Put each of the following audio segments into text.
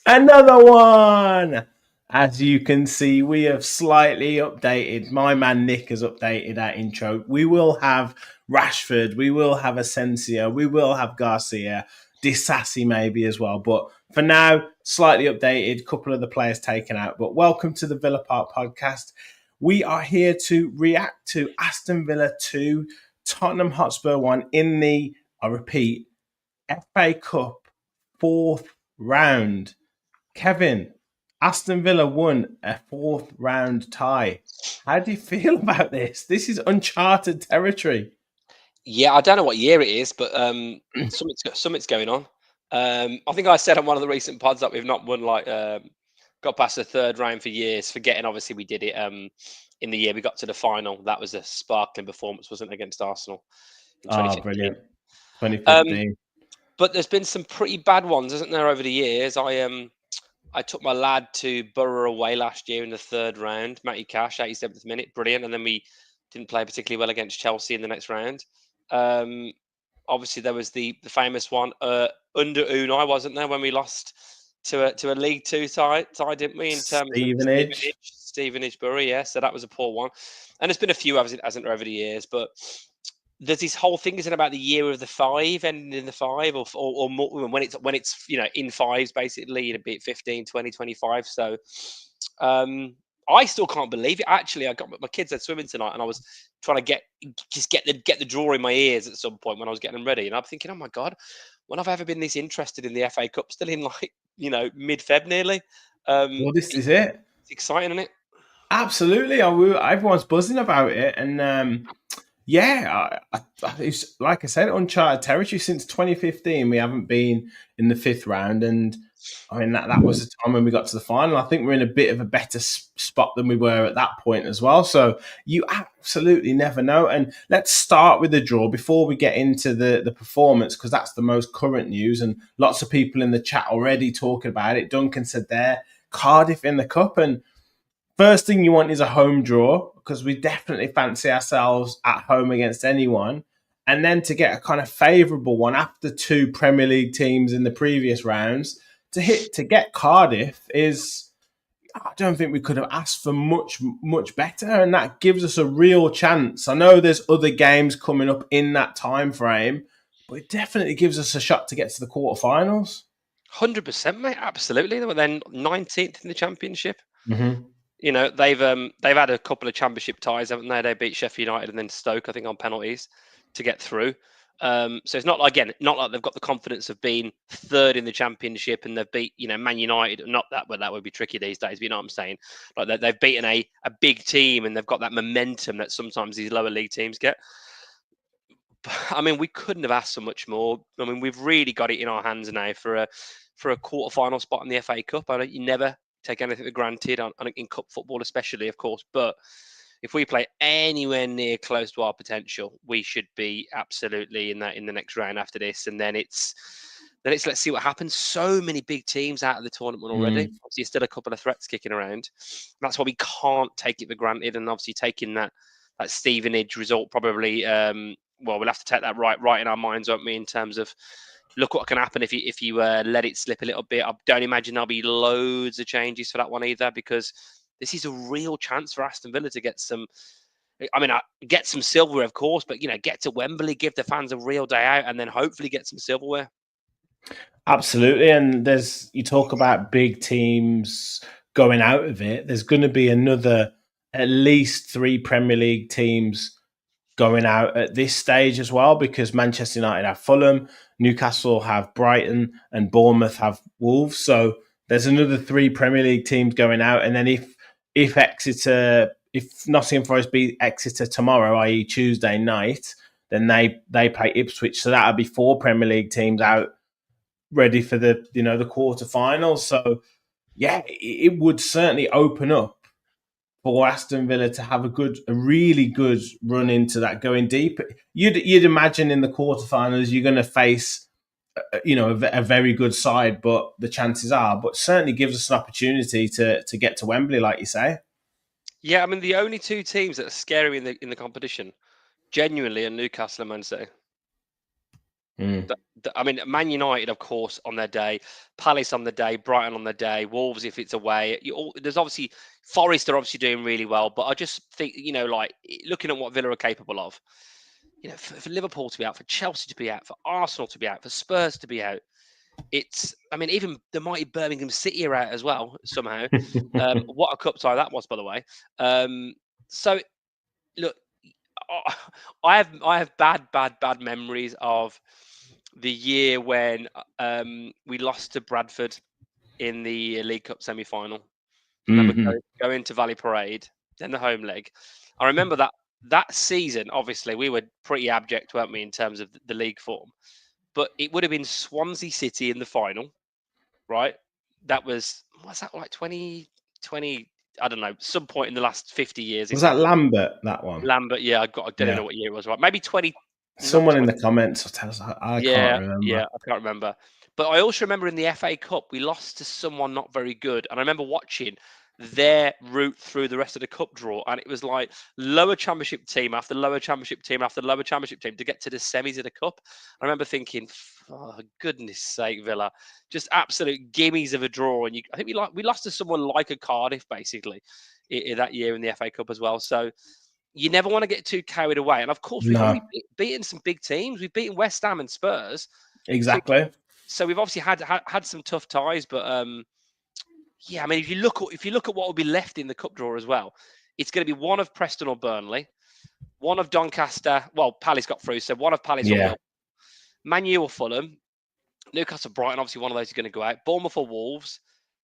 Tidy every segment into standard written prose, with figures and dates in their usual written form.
Another one! As you can see, we have slightly updated. My man Nick has updated our intro. We will have Rashford, we will have Asensio, we will have Garcia, Disassi maybe as well. But for now, slightly updated, couple of the players taken out. But welcome to the Villa Park podcast. We are here to react to Aston Villa 2, Tottenham Hotspur 1 in the, I repeat, FA Cup 4th round. Kevin, Aston Villa won a 4th round tie. How do you feel about this? This is uncharted territory. Yeah, I don't know what year it is, but something's going on. I think I said on one of the recent pods that we've not won got past the 3rd round for years, forgetting obviously we did it in the year we got to the final. That was a sparkling performance, wasn't it, against Arsenal in 2015. Brilliant. 2015. But there's been some pretty bad ones, isn't there, over the years? I took my lad to Borough away last year in the 3rd round. Matty Cash, 87th minute, brilliant. And then we didn't play particularly well against Chelsea in the next round. Obviously, there was the famous one under Unai, wasn't there, when we lost to a League Two tie, didn't we? In terms Stevenage. of Stevenage, Borough, yeah. So that was a poor one. And there's been a few, hasn't there, over the years, but there's this whole thing isn't about the year of the 5 ending in the 5 or more when it's in 5s basically, be it 15, 20, 25. So I still can't believe it. Actually, I got my kids at swimming tonight and I was trying to get the draw in my ears at some point when I was getting them ready, and I'm thinking, oh my god, when have I ever been this interested in the FA Cup? Still in mid-Feb nearly. Well, this is it. It's exciting, isn't it? Absolutely. Everyone's buzzing about it, and yeah, it's, like I said, uncharted territory. Since 2015, we haven't been in the 5th round, and I mean that was the time when we got to the final. I think we're in a bit of a better spot than we were at that point as well. So you absolutely never know. And let's start with the draw before we get into the performance, because that's the most current news, and lots of people in the chat already talking about it. Duncan said there, Cardiff in the cup, and first thing you want is a home draw, because we definitely fancy ourselves at home against anyone. And then to get a kind of favourable one after 2 Premier League teams in the previous rounds, to get Cardiff is, I don't think we could have asked for much better, and that gives us a real chance. I know there's other games coming up in that time frame, but it definitely gives us a shot to get to the quarterfinals. 100%, mate. Absolutely. They were then 19th in the Championship. Mm-hmm. They've had a couple of Championship ties, haven't they? They beat Sheffield United and then Stoke, I think, on penalties to get through. So it's not like they've got the confidence of being 3rd in the Championship and they've beat Man United. Not that, but that would be tricky these days. But you know what I'm saying? Like they've beaten a big team and they've got that momentum that sometimes these lower league teams get. I mean, we couldn't have asked for much more. I mean, we've really got it in our hands now for a quarterfinal spot in the FA Cup. You never take anything for granted in cup football, especially, of course. But if we play anywhere near close to our potential, we should be absolutely in the next round after this. And then it's let's see what happens. So many big teams out of the tournament already. Obviously, still a couple of threats kicking around. That's why we can't take it for granted. And obviously, taking that Stevenage result probably. We'll have to take that right in our minds, won't we? In terms of look what can happen if you let it slip a little bit. I don't imagine there'll be loads of changes for that one either, because this is a real chance for Aston Villa to get some. I mean, get some silverware, of course, but get to Wembley, give the fans a real day out, and then hopefully get some silverware. Absolutely, and you talk about big teams going out of it. There's going to be at least 3 Premier League teams going out at this stage as well, because Manchester United have Fulham, Newcastle have Brighton, and Bournemouth have Wolves. So there's another 3 Premier League teams going out, and then if Exeter if Nottingham Forest beat Exeter tomorrow, i.e. Tuesday night, then they play Ipswich. So that'll be 4 Premier League teams out ready for the the quarterfinals. So yeah, it would certainly open up for Aston Villa to have a really good run into that going deep. You'd imagine in the quarterfinals you're going to face a very good side, but the chances are, but certainly gives us an opportunity to get to Wembley, like you say. Yeah, I mean the only 2 teams that are scary in the competition, genuinely, are Newcastle and Man City. Mm. I mean, Man United, of course, on their day, Palace on the day, Brighton on the day, Wolves if it's away. There's obviously Forest are obviously doing really well, but I just think like looking at what Villa are capable of, for Liverpool to be out, for Chelsea to be out, for Arsenal to be out, for Spurs to be out. I mean, even the mighty Birmingham City are out as well somehow. What a cup tie that was, by the way. So look, I have bad memories of the year when we lost to Bradford in the League Cup semi-final. I remember Mm-hmm. going to Valley Parade, then the home leg. I remember that season. Obviously, we were pretty abject, weren't we, in terms of the league form? But it would have been Swansea City in the final, right? What's that like 2020? I don't know, some point in the last 50 years it Was that happened. Lambert, that one? Lambert, yeah, I don't even know Yeah. what year it was, right? Maybe 20, not Someone in 20. the comments will tell us. I can't Yeah, remember. yeah, I can't remember. But I also remember in the FA Cup, we lost to someone not very good. And I remember watching their route through the rest of the cup draw. And it was like lower championship team after lower championship team after lower championship team to get to the semis of the cup. I remember thinking, for goodness sake, Villa, just absolute gimmies of a draw. And I think we lost to someone like a Cardiff, basically, in that year in the FA Cup as well. So you never want to get too carried away. And of course, we've No, already beaten some big teams. We've beaten West Ham and Spurs. So, exactly. so we've obviously had some tough ties. But yeah, I mean, if you look at what will be left in the cup draw as well, it's going to be one of Preston or Burnley, one of Doncaster. Well, Palace got through, so one of Palace or Yeah. Mill, Man U or Fulham, Newcastle, Brighton. Obviously, one of those is going to go out. Bournemouth or Wolves.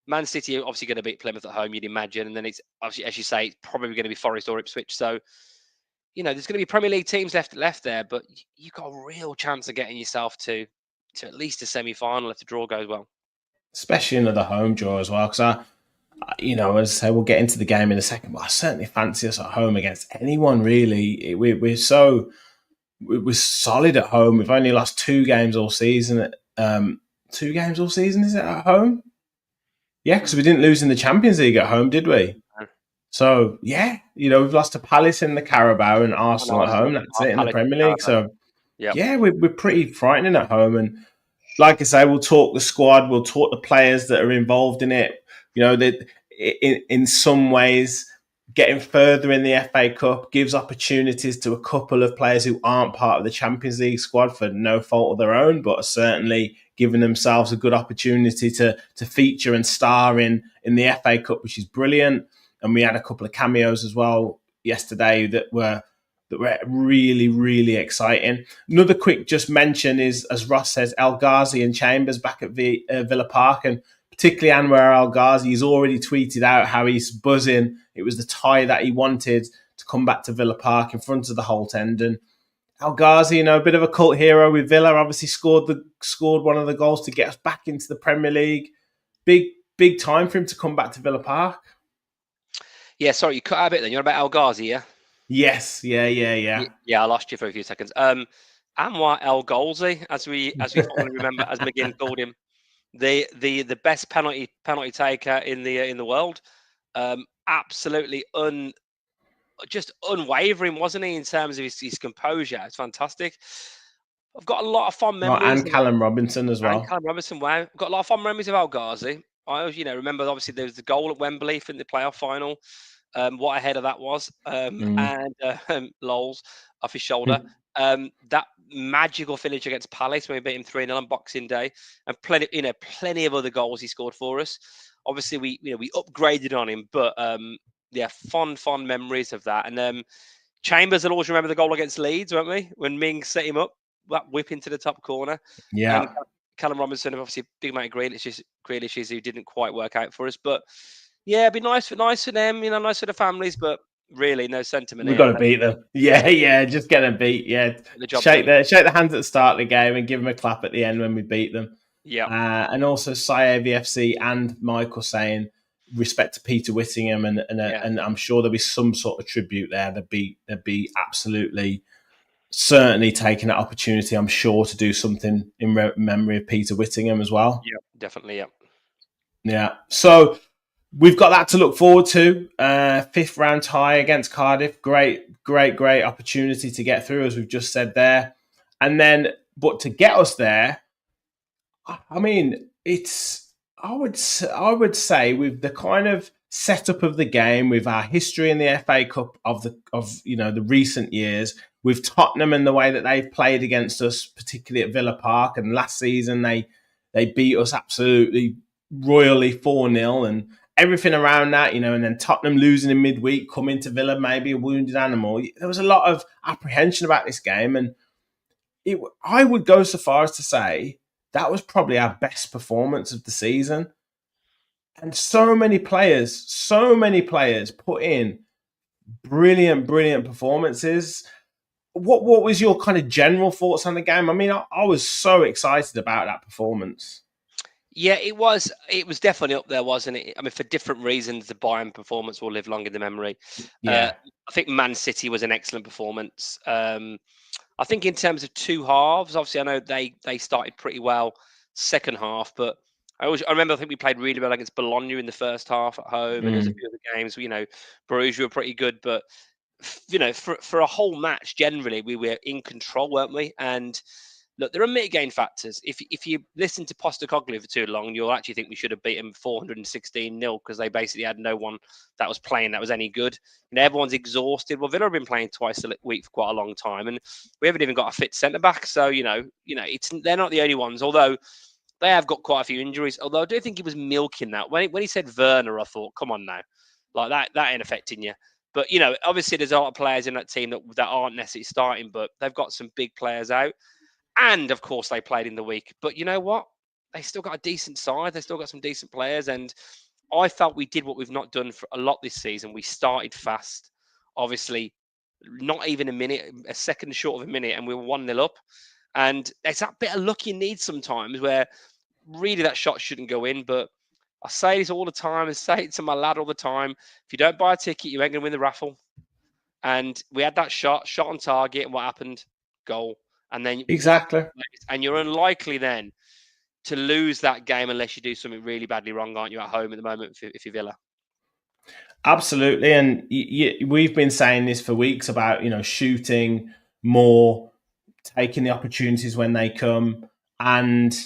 Man City are obviously going to beat Plymouth at home, you'd imagine, and then it's obviously, as you say, it's probably going to be Forest or Ipswich. So there's going to be Premier League teams left there, but you've got a real chance of getting yourself to at least a semi-final if the draw goes well. Especially another home draw as well. Because as I say, we'll get into the game in a second, but I certainly fancy us at home against anyone, really. We're solid at home. We've only lost 2 games all season. 2 games all season, is it at home? Yeah, because we didn't lose in the Champions League at home, did we? So, yeah, we've lost to Palace in the Carabao and And Arsenal at home. Arsenal, That's it in the Palace, Premier League. Carabao. So, Yep. yeah, we're pretty frightening at home. And like I say, we'll talk the squad, we'll talk the players that are involved in it. That in some ways, getting further in the FA Cup gives opportunities to a couple of players who aren't part of the Champions League squad for no fault of their own, but are certainly giving themselves a good opportunity to feature and star in the FA Cup, which is brilliant. And we had a couple of cameos as well yesterday that were really, really exciting. Another quick just mention is, as Ross says, El Ghazi and Chambers back at Villa Park, and particularly Anwar El Ghazi. He's already tweeted out how he's buzzing. It was the tie that he wanted to come back to Villa Park in front of the Holt End. And El Ghazi, a bit of a cult hero with Villa, obviously scored one of the goals to get us back into the Premier League. Big time for him to come back to Villa Park. Yeah, sorry, you cut out a bit then. You're about El Ghazi, yeah? Yes, yeah. Yeah, I lost you for a few seconds. Anwar El Ghazi, as we fondly remember, as McGinn called him, the best penalty taker in the world. Absolutely just unwavering, wasn't he, in terms of his composure? It's fantastic. I've got a lot of fond Oh, memories and Callum Robinson as and well. Callum Robinson. Wow, I've got a lot of fond memories of El Ghazi. I always, remember obviously there was the goal at Wembley in the playoff final. What a header that was, and lols off his shoulder. That magical finish against Palace when we beat him 3-0 on Boxing Day, and plenty of other goals he scored for us. Obviously, we upgraded on him, but yeah, fond memories of that. And Chambers will always remember the goal against Leeds, won't we? When Ming set him up, that whip into the top corner. And Yeah. Callum Robinson, obviously, big mate Grealish who didn't quite work out for us. But yeah, it'd be nice for them, nice for the families. But Really, no sentiment We've here. got to beat them. Yeah, yeah, just get them beat. Yeah, Get the job done. shake the hands at the start of the game and give them a clap at the end when we beat them. Yeah, And also Saye VFC and Michael saying respect to Peter Whittingham, yeah. and I'm sure there'll be some sort of tribute there. There'd be absolutely certainly taking that opportunity. I'm sure to do something in memory of Peter Whittingham as well. Yeah, definitely. Yeah. Yeah, so we've got that to look forward to. Fifth round tie against Cardiff. Great opportunity to get through, as we've just said there. And then, but to get us there, I mean, it's I would say with the kind of setup of the game, with our history in the FA Cup of the recent years, with Tottenham and the way that they've played against us, particularly at Villa Park, and last season they beat us absolutely royally 4-0 and everything around that, and then Tottenham losing in midweek, coming to Villa, maybe a wounded animal. There was a lot of apprehension about this game, and I would go so far as to say that was probably our best performance of the season. And so many players put in brilliant performances. What was your kind of general thoughts on the game? I mean, I was so excited about that performance. Yeah, it was. It was definitely up there, wasn't it? I mean, for different reasons, the Bayern performance will live long in the memory. Yeah. I think Man City was an excellent performance. I think in terms of two halves, obviously, I know they started pretty well second half, but I remember I think we played really well against Bologna in the first half at home, and there's a Mm. few other games. Bruges were pretty good, but for a whole match, generally we were in control, weren't we? And look, there are mitigating factors. If you listen to Postecoglou for too long, you'll actually think we should have beaten 416-0 because they basically had no one that was playing that was any good. Everyone's exhausted. Well, Villa have been playing twice a week for quite a long time, and we haven't even got a fit centre back. So they're not the only ones. Although they have got quite a few injuries. Although I do think he was milking that when he said Werner, I thought, come on now, like that ain't affecting you. But obviously there's a lot of players in that team that aren't necessarily starting, but they've got some big players out. And of course, they played in the week. But you know what? They still got a decent side. They still got some decent players. And I felt we did what we've not done for a lot this season. We started fast. Obviously, not even a minute, a second short of a minute, and we were 1-0 up. And it's that bit of luck you need sometimes where really that shot shouldn't go in. But I say this all the time. I say it to my lad all the time. If you don't buy a ticket, you ain't going to win the raffle. And we had that shot on target. And what happened? Goal. And then Exactly. and you're unlikely then to lose that game unless you do something really badly wrong, aren't you, at home at the moment if you're Villa? Absolutely, and we've been saying this for weeks about shooting more, taking the opportunities when they come, and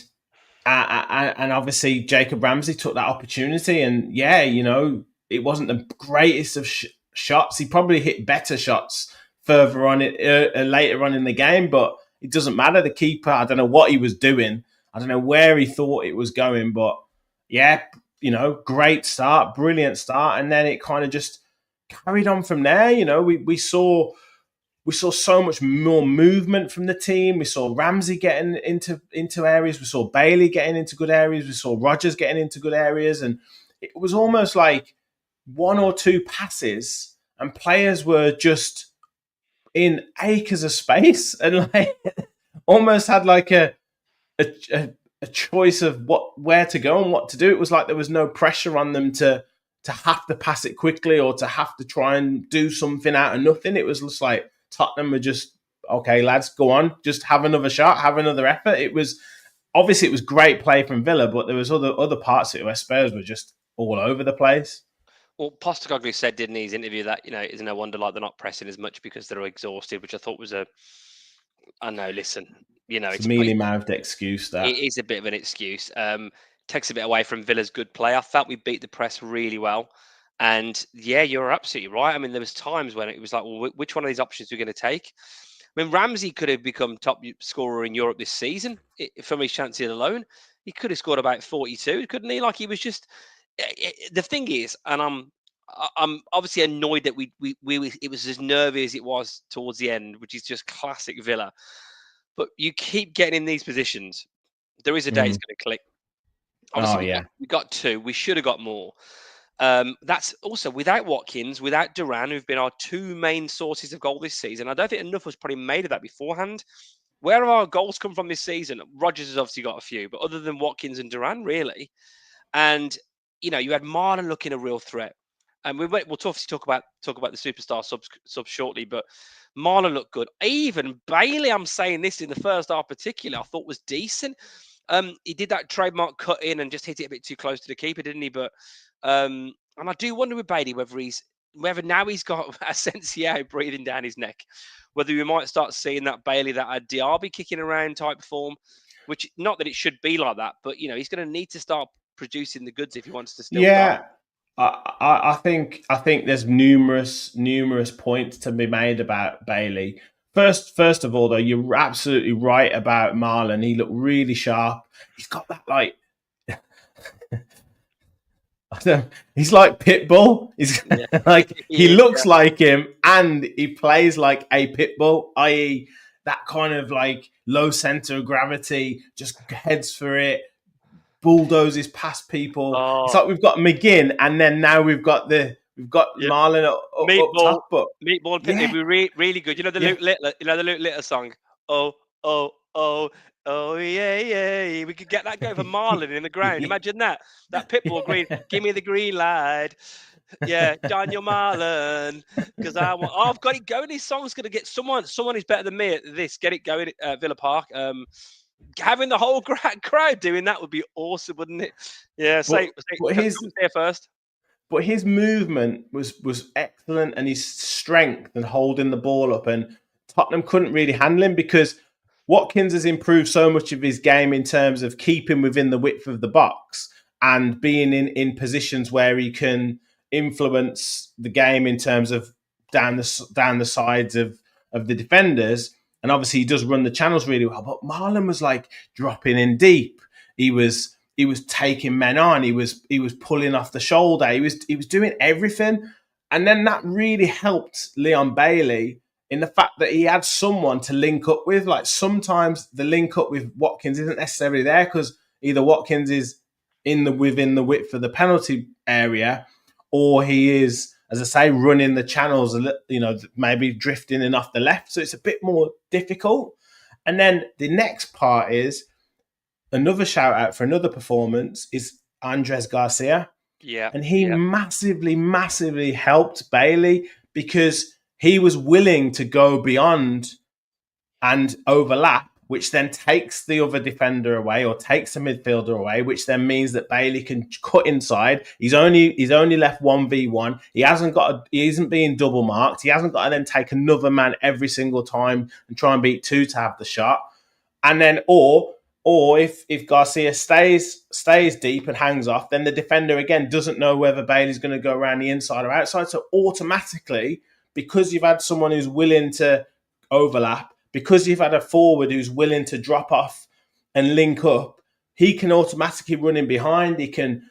obviously Jacob Ramsey took that opportunity, and it wasn't the greatest of shots. He probably hit better shots further on later on in the game, but it doesn't matter. The keeper, I don't know what he was doing. I don't know where he thought it was going, but yeah, great start, brilliant start, and then it kind of just carried on from there. We saw so much more movement from the team. We saw Ramsey getting into areas. We saw Bailey getting into good areas. We saw Rogers getting into good areas, and it was almost like one or two passes, and players were just in acres of space, and like almost had like a choice of where to go and what to do. It was like there was no pressure on them to have to pass it quickly or to have to try and do something out of nothing. It was just like Tottenham were just, okay, lads, go on, just have another shot, have another effort. It was great play from Villa, but there was other parts of it where Spurs were just all over the place. Well, Postecoglou said, didn't he, his interview that, it's no wonder like they're not pressing as much because they're exhausted, which I thought was I know, listen, It's a mealy mouthed excuse it that. is a bit of an excuse. Takes a bit away from Villa's good play. I felt we beat the press really well. And yeah, you're absolutely right. I mean, there was times when it was like, well, which one of these options are we going to take? I mean, Ramsey could have become top scorer in Europe this season from his chances alone. He could have scored about 42, couldn't he? Like he was just. The thing is, and I'm obviously annoyed that we it was as nervy as it was towards the end, which is just classic Villa. But you keep getting in these positions. There is a day it's Mm. going to click. Oh Obviously, yeah. we got two. We should have got more. That's also without Watkins, without Duran, who've been our two main sources of goal this season. I don't think enough was probably made of that beforehand. Where have our goals come from this season? Rogers has obviously got a few, but other than Watkins and Duran, really. And you had Marlon looking a real threat. And we'll obviously talk about the superstar subs shortly, but Marlon looked good. Even Bailey, I'm saying this in the first half particularly, I thought was decent. He did that trademark cut in and just hit it a bit too close to the keeper, didn't he? But and I do wonder with Bailey whether now he's got Asensio breathing down his neck, whether we might start seeing that Bailey, that Diaby kicking around type form, which not that it should be like that, but he's going to need to start producing the goods if he wants to still go. Yeah, I think there's numerous points to be made about Bailey. First of all, though, you're absolutely right about Marlon. He looked really sharp. He's got that like he's like Pitbull. He's like he looks like him, and he plays like a Pitbull, i.e., that kind of like low center of gravity, just heads for it, bulldozes past people. Oh, It's like we've got McGinn, and then now we've got Marlon up top. But Meatball and Pitney be really good. You know the Luke Littler song. Oh, oh, oh, oh, yeah. We could get that going for Marlon in the ground. Imagine that Pitbull green. Give me the green light. Yeah, Daniel Marlon. Because I've got it going. This song's going to get someone who's better than me at this. Get it going at Villa Park. Having the whole crowd doing that would be awesome, wouldn't it? Yeah, say there first. But his movement was excellent, and his strength and holding the ball up, and Tottenham couldn't really handle him because Watkins has improved so much of his game in terms of keeping within the width of the box and being in positions where he can influence the game in terms of down the sides of the defenders. And obviously he does run the channels really well. But Marlon was like dropping in deep. He was taking men on. He was pulling off the shoulder. He was doing everything. And then that really helped Leon Bailey in the fact that he had someone to link up with. Like sometimes the link up with Watkins isn't necessarily there because either Watkins is within the width of the penalty area, or he is, as I say, running the channels, maybe drifting in off the left. So it's a bit more difficult. And then the next part is another shout out for another performance is Andres Garcia. Yeah. And he massively helped Bailey because he was willing to go beyond and overlap, which then takes the other defender away or takes the midfielder away, which then means that Bailey can cut inside. He's only left 1v1. He isn't being double marked. He hasn't got to then take another man every single time and try and beat two to have the shot. And then or if Garcia stays deep and hangs off, then the defender again doesn't know whether Bailey's going to go around the inside or outside. So automatically, because you've had someone who's willing to overlap, because you've had a forward who's willing to drop off and link up, he can automatically run in behind. He can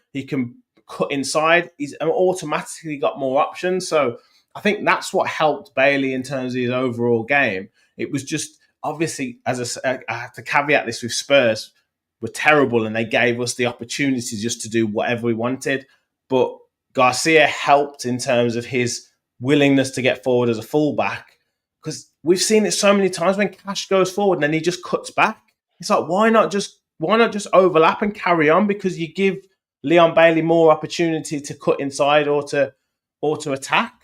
cut inside. He's automatically got more options. So I think that's what helped Bailey in terms of his overall game. It was just obviously, as I have to caveat this with Spurs, were terrible and they gave us the opportunity just to do whatever we wanted. But Garcia helped in terms of his willingness to get forward as a fullback, because we've seen it so many times when Cash goes forward and then he just cuts back. It's like, why not just overlap and carry on? Because you give Leon Bailey more opportunity to cut inside or to attack.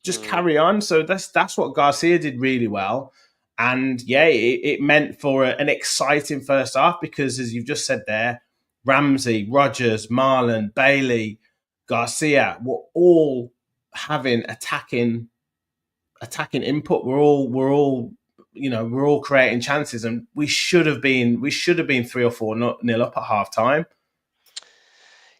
Just carry on. So that's what Garcia did really well. And yeah, it meant for an exciting first half because, as you've just said there, Ramsey, Rogers, Marlon, Bailey, Garcia were all having attacking input. We're all creating chances, and we should have been 3 or 4-0 up at half time.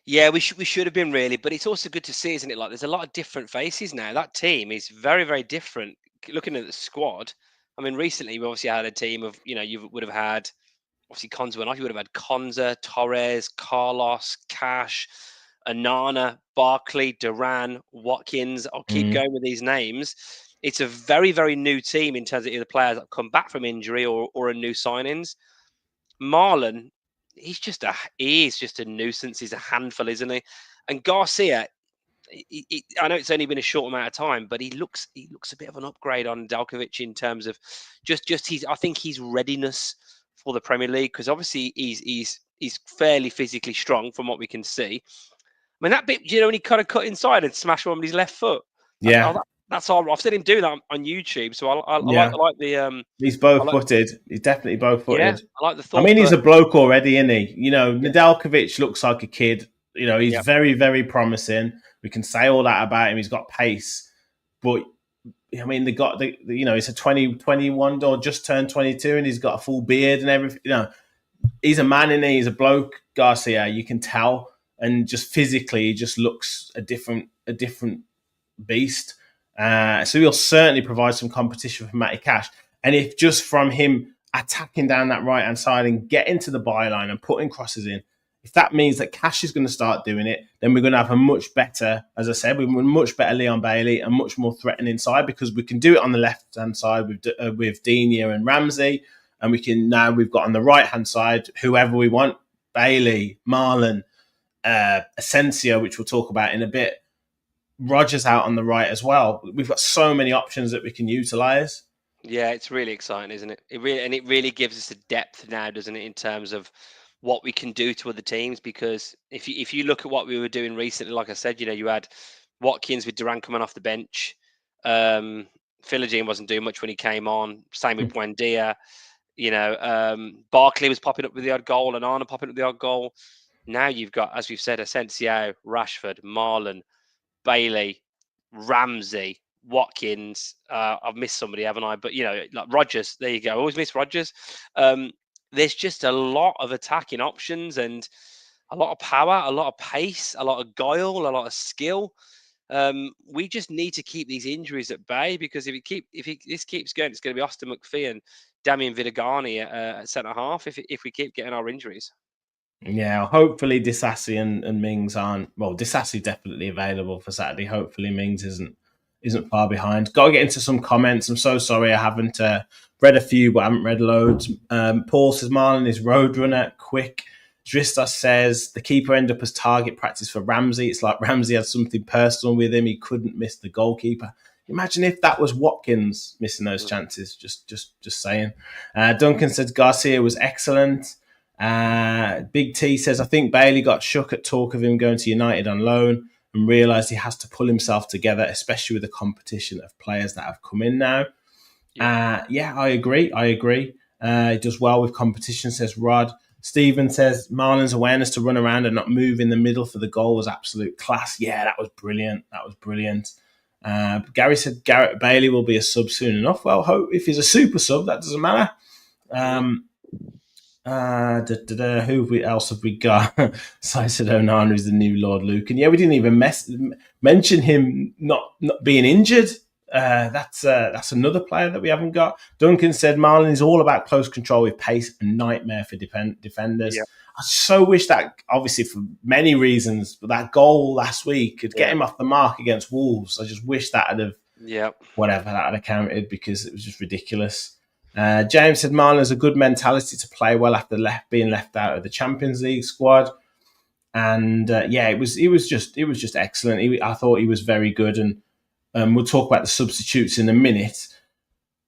Yeah, we should have been really, but it's also good to see, isn't it? Like there's a lot of different faces now. That team is very, very different. Looking at the squad, I mean, recently we obviously had a team of, you would have had obviously Konza went off. You would have had Konza, Torres, Carlos, Cash, Anana, Barkley, Duran, Watkins. I'll keep going with these names. It's a very, very new team in terms of either players that come back from injury or a new signings. Marlon, he is just a nuisance. He's a handful, isn't he? And Garcia, I know it's only been a short amount of time, but he looks a bit of an upgrade on Dalkovic in terms of just his. I think his readiness for the Premier League, because obviously he's fairly physically strong from what we can see. I mean, that bit, when he kind of cut inside and smashed one with his left foot. Yeah, That's all. I've seen him do that on YouTube, so yeah. I like the He's I both like footed. He's definitely both yeah, footed. I like the I thought, mean, he's but a bloke already, isn't he? yeah, Nedeljkovic looks like a kid. He's yeah, very, very promising. We can say all that about him. He's got pace, but I mean, he's a 2021 or just turned 22, and he's got a full beard and everything. He's a man in there. He's a bloke, Garcia. You can tell, and just physically, he just looks a different beast. So he'll certainly provide some competition for Matty Cash. And if just from him attacking down that right hand side and getting to the byline and putting crosses in, if that means that Cash is going to start doing it, then we're going to have a much better, as I said, we're much better Leon Bailey and much more threatening side, because we can do it on the left hand side with Digne and Ramsey, and we've got on the right hand side whoever we want, Bailey, Marlon, Asensio, which we'll talk about in a bit. Rogers out on the right as well. We've got so many options that we can utilise. yeah, it's really exciting, isn't it? It really gives us a depth now, doesn't it, in terms of what we can do to other teams? Because if you look at what we were doing recently, like I said, you had Watkins with Duran coming off the bench. Philogene wasn't doing much when he came on. Same with Buendia. Barkley was popping up with the odd goal, and Arna popping up with the odd goal. Now you've got, as we've said, Asensio, Rashford, Marlon, Bailey, Ramsey, Watkins. I've missed somebody, haven't I? But like Rogers. There you go. I always miss Rogers. There's just a lot of attacking options and a lot of power, a lot of pace, a lot of guile, a lot of skill. We just need to keep these injuries at bay, because if this keeps going, it's going to be Austin McPhee and Damian Vidagani at centre half if we keep getting our injuries. Yeah, hopefully Disassi and Mings aren't. Well, Disassi definitely available for Saturday. Hopefully Mings isn't far behind. Got to get into some comments. I'm so sorry I haven't read a few, but I haven't read loads. Paul says Marlon is roadrunner, quick. Drista says the keeper ended up as target practice for Ramsey. It's like Ramsey had something personal with him. He couldn't miss the goalkeeper. Imagine if that was Watkins missing those chances. Just saying. Duncan says Garcia was excellent. Big T says, I think Bailey got shook at talk of him going to United on loan and realised he has to pull himself together, especially with the competition of players that have come in now. Yeah, I agree. He does well with competition, says Rod. Stephen says, Marlon's awareness to run around and not move in the middle for the goal was absolute class. Yeah, that was brilliant. Gary said Garrett Bailey will be a sub soon enough. Well, hope if he's a super sub, that doesn't matter. Who else have we got? Said Onana is the new Lord Luke, and yeah, we didn't even mention him not being injured. That's another player that we haven't got. Duncan said Marlon is all about close control with pace and nightmare for defenders. Yeah. I so wish that, obviously for many reasons, but that goal last week could get him off the mark against Wolves. I just wish that had counted, because it was just ridiculous. James said Marlon has a good mentality to play well after being left out of the Champions League squad, and it was just excellent. I thought he was very good, and we'll talk about the substitutes in a minute.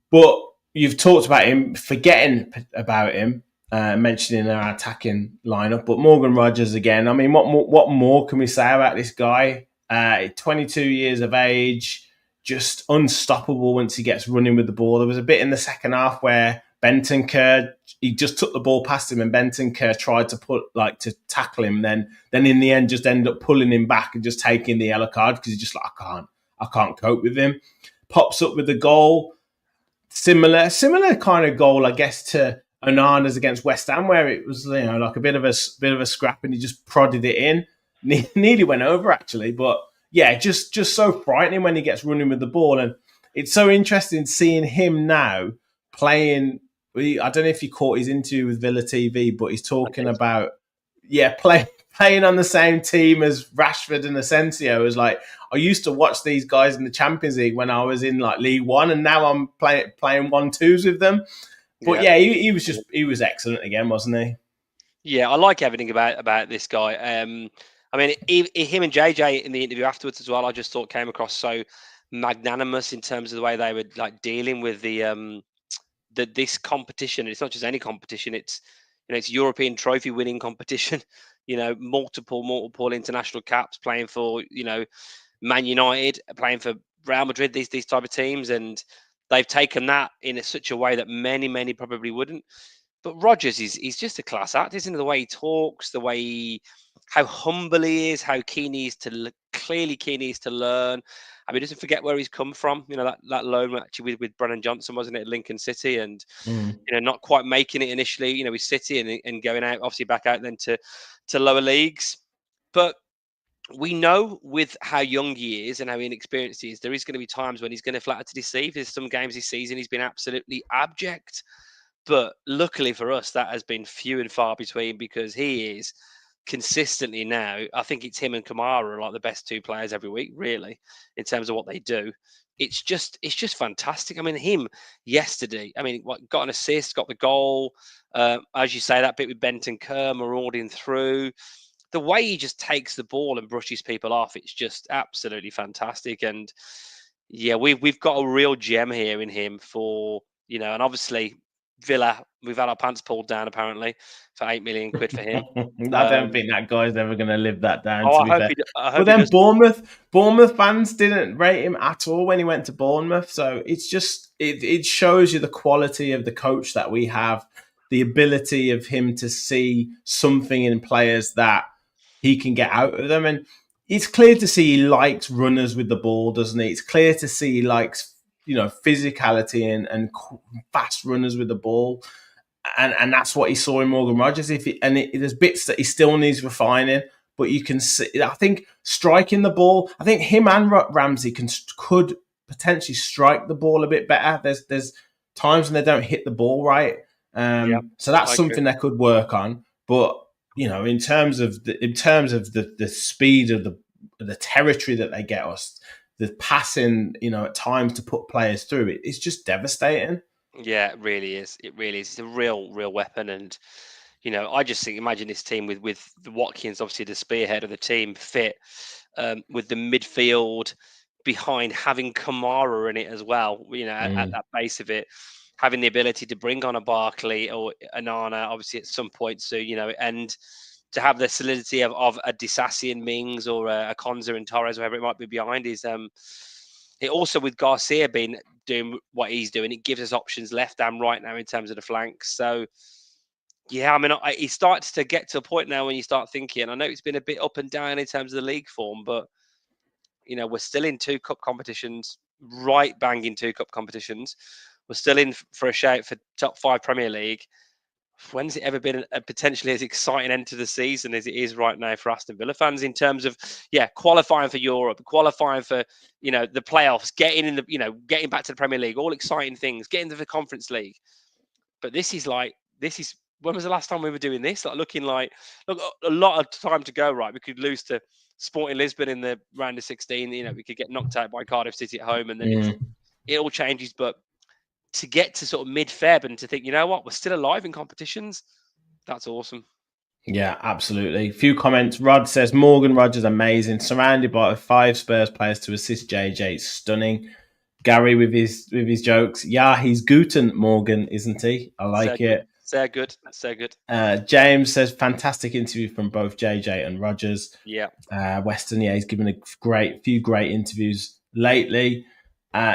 But you've talked about him, forgetting about him, mentioning our attacking lineup. But Morgan Rogers again. I mean, what more can we say about this guy? 22 years of age, just unstoppable once he gets running with the ball. There was a bit in the second half where Bentancur, he just took the ball past him, and Bentancur tried to tackle him. Then in the end, just ended up pulling him back and just taking the yellow card, because he's just like, I can't cope with him. Pops up with the goal. Similar kind of goal, I guess, to Onana's against West Ham, where it was like a bit of a scrap, and he just prodded it in. Nearly went over, actually, but yeah, just so frightening when he gets running with the ball. And it's so interesting seeing him now playing. I don't know if you caught his interview with Villa TV, but he's talking about playing on the same team as Rashford and Asensio. Is like, I used to watch these guys in the Champions League when I was in like League One, and now I'm playing 1-2s with them. But he was excellent again, wasn't he? Yeah, I like everything about this guy. I mean, him and JJ in the interview afterwards as well, I just thought came across so magnanimous in terms of the way they were like dealing with this competition. It's not just any competition. It's it's European trophy winning competition. Multiple international caps, playing for Man United, playing for Real Madrid. These type of teams, and they've taken that in such a way that many probably wouldn't. But Rogers he's just a class act, isn't he? The way he talks, how humble he is, how keen he is clearly keen he is to learn. I mean, he doesn't forget where he's come from. That loan actually with Brennan Johnson, wasn't it, at Lincoln City, and Mm. not quite making it initially. With City and going out, obviously back out then to lower leagues. But we know with how young he is and how inexperienced he is, there is going to be times when he's going to flat out to deceive. There's some games this season he's been absolutely abject. But luckily for us, that has been few and far between because he is consistently now. I think it's him and Kamara are like the best two players every week, really, in terms of what they do. It's just fantastic. I mean, him yesterday. I mean, got an assist, got the goal. As you say, that bit with Benton Kerr marauding through. The way he just takes the ball and brushes people off, it's just absolutely fantastic. And yeah, we've got a real gem here in him and obviously Villa, we've had our pants pulled down apparently for 8 million quid for him. I don't think that guy's ever going to live that down, Oh, to I be hope fair. he. I But hope he then doesn't. Bournemouth fans didn't rate him at all when he went to Bournemouth. So it's just it shows you the quality of the coach that we have, the ability of him to see something in players that he can get out of them, and it's clear to see he likes runners with the ball, doesn't he? It's clear to see he likes physicality and fast runners with the ball. And that's what he saw in Morgan Rogers. There's bits that he still needs refining, but you can see. I think striking the ball. I think him and Ramsey could potentially strike the ball a bit better. There's times when they don't hit the ball right. Yeah, So that's I agree. something they could work on. But in terms of the speed of the territory that they get us, the passing, at times to put players through it's just devastating. Yeah, it really is. It really is. It's a real weapon, and I just think imagine this team with the Watkins, obviously the spearhead of the team, fit with the midfield behind having Kamara in it as well. At Mm. that base of it, having the ability to bring on a Barkley or Anana, obviously at some point soon, and to have the solidity of a Disasi and Mings or a Konza and Torres, whoever it might be behind, is it also with Garcia being doing what he's doing, it gives us options left and right now in terms of the flanks. So yeah, I mean, it starts to get to a point now when you start thinking. I know it's been a bit up and down in terms of the league form, but we're still in two cup competitions, right bang in two cup competitions. We're still in for a shout for top 5 Premier League. When's it ever been a potentially as exciting end to the season as it is right now for Aston Villa fans in terms of qualifying for Europe, qualifying for the playoffs, getting in getting back to the Premier League, all exciting things, getting to the Conference League. But this is when was the last time we were doing this? Like looking like look a lot of time to go. Right, we could lose to Sporting Lisbon in the round of 16. We could get knocked out by Cardiff City at home, and then Mm. it all changes. But to get to sort of mid-Feb and to think, what, we're still alive in competitions. That's awesome. Yeah, absolutely. Few comments. Rod says Morgan Rogers amazing, surrounded by 5 Spurs players to assist JJ. Stunning. Gary with his jokes. Yeah, he's Guten Morgan, isn't he? I So like good. it. So good. So good. James says fantastic interview from both JJ and Rogers. Yeah. Weston, yeah, he's given a few great interviews lately.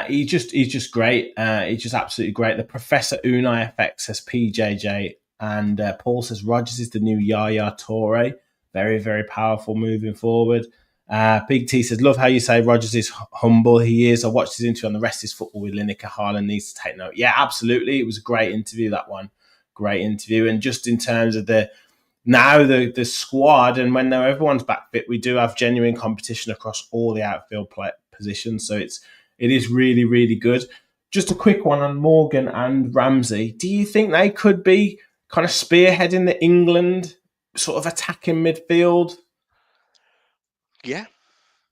He's just great. He's just absolutely great. The Professor Unai effect says PJJ, and Paul says Rogers is the new Yaya Toure. Very, very powerful moving forward. Big T says, love how you say Rogers is humble. He is. I watched his interview on the rest of his football with Lineker. Haaland needs to take note. Yeah, absolutely. It was a great interview, that one. Great interview. And just in terms of the squad, and when everyone's back fit, we do have genuine competition across all the outfield positions. So it is really, really good. Just a quick one on Morgan and Ramsey. Do you think they could be kind of spearheading the England sort of attacking midfield Yeah. Yeah.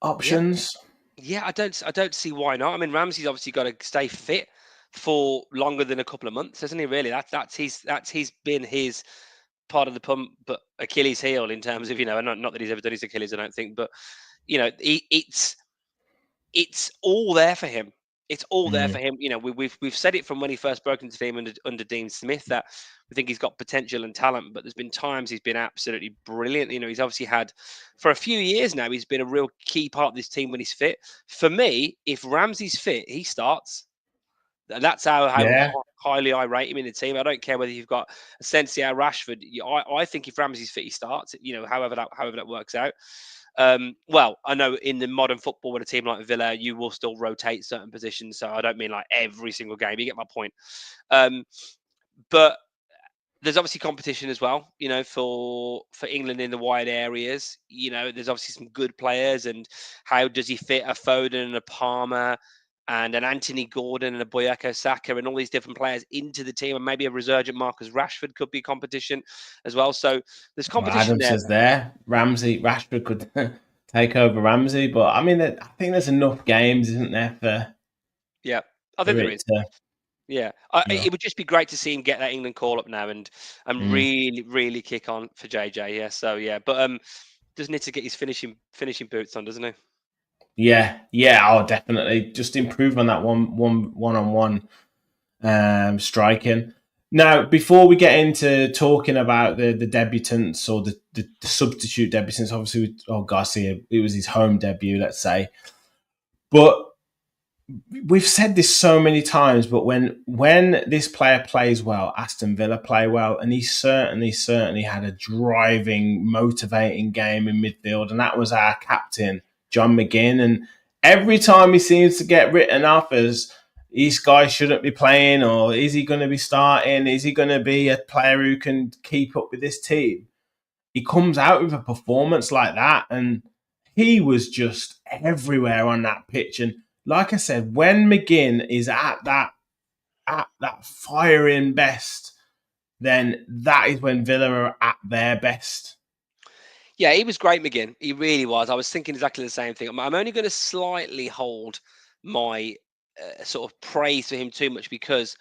options? Yeah. I don't see why not. I mean, Ramsey's obviously got to stay fit for longer than a couple of months, hasn't he? Really, that's been his part of the pump, but Achilles heel in terms of, not that he's ever done his Achilles, I don't think, but it's all there for him. It's all there for Mm. him. We've said it from when he first broke into the team under Dean Smith that we think he's got potential and talent, but there's been times he's been absolutely brilliant. He's obviously had for a few years now. He's been a real key part of this team when he's fit. For me, if Ramsey's fit, he starts. That's how Yeah. highly I rate him in the team. I don't care whether you've got Asensio, Rashford. I think if Ramsey's fit, he starts. However that works out. Well, I know in the modern football with a team like Villa, you will still rotate certain positions. So I don't mean like every single game. You get my point. Um, but there's obviously competition as well, for England in the wide areas. There's obviously some good players, and how does he fit a Foden and a Palmer and an Anthony Gordon and a Bukayo Saka and all these different players into the team, and maybe a resurgent Marcus Rashford could be competition as well. So there's Well, competition Adam there. says there, Rashford could take over Ramsey, but I mean, I think there's enough games, isn't there, Yeah, I think for there it is. to, Yeah, you know. it would just be great to see him get that England call up now and Mm. really, really kick on for JJ. Yeah, so yeah, but does need to get his finishing boots on, doesn't he? Yeah, yeah, oh, definitely. Just improve on that one-on-one striking. Now, before we get into talking about the debutants or the substitute debutants, obviously, Garcia, it was his home debut, let's say. But we've said this so many times, but when this player plays well, Aston Villa play well, and he certainly had a driving, motivating game in midfield, and that was our captain, John McGinn. And every time he seems to get written off as this guy shouldn't be playing, or is he going to be starting? Is he going to be a player who can keep up with this team? He comes out with a performance like that, and he was just everywhere on that pitch. And like I said, when McGinn is at that firing best, then that is when Villa are at their best. Yeah, he was great, McGinn. He really was. I was thinking exactly the same thing. I'm only going to slightly hold my sort of praise for him too much because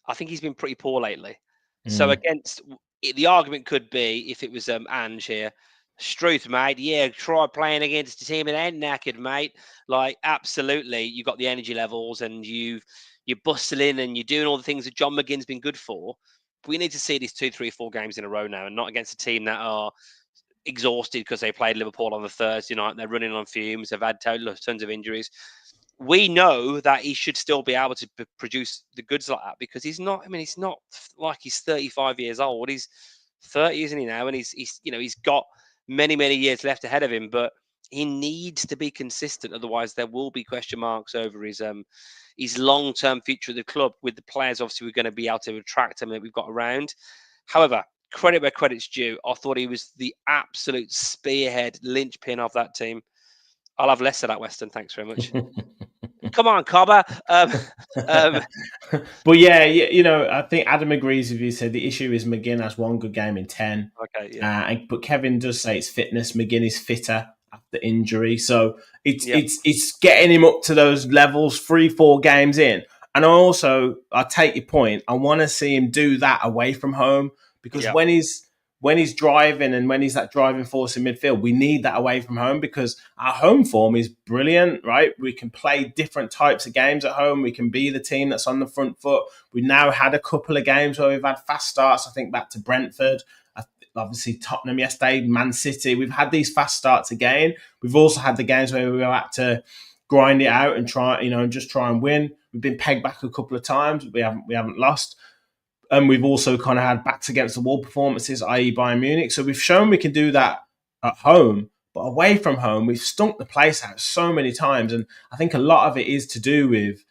I think he's been pretty poor lately. So Mm. the argument could be if it was Ange here, Struth, mate. Yeah, try playing against a team and end knackered, mate. Like absolutely, you got the energy levels and you're bustling and you're doing all the things that John McGinn's been good for. But we need to see these 2, 3, 4 games in a row now, and not against a team that are exhausted because they played Liverpool on the Thursday night. They're running on fumes. They've had tons of injuries. We know that he should still be able to produce the goods like that because he's not. I mean, he's not like he's 35 years old. He's 30, isn't he now? And he's got many years left ahead of him. But he needs to be consistent. Otherwise, there will be question marks over his long-term future of the club with the players. Obviously, we're going to be able to attract him that we've got around. However, credit where credit's due. I thought he was the absolute spearhead, linchpin of that team. I'll have less of that, Weston. Thanks very much. Come on, Cobber. Um, But yeah, I think Adam agrees with you. Said the issue is McGinn has one good game in 10. okay, yeah, But Kevin does say it's fitness. McGinn is fitter after injury, so it's yep, it's it's getting him up to those levels 3-4 games in. And I take your point. I want to see him do that away from home because yep. when he's driving and when he's that driving force in midfield, we need that away from home because our home form is brilliant, right? We can play different types of games at home. We can be the team that's on the front foot. We've now had a couple of games where we've had fast starts. I think back to Brentford, obviously Tottenham yesterday, Man City. We've had these fast starts again. We've also had the games where we've had to grind it out and just try and win. We've been pegged back a couple of times. We haven't lost. And we've also kind of had backs against the wall performances, i.e. Bayern Munich. So we've shown we can do that at home, but away from home, we've stunk the place out so many times. And I think a lot of it is to do with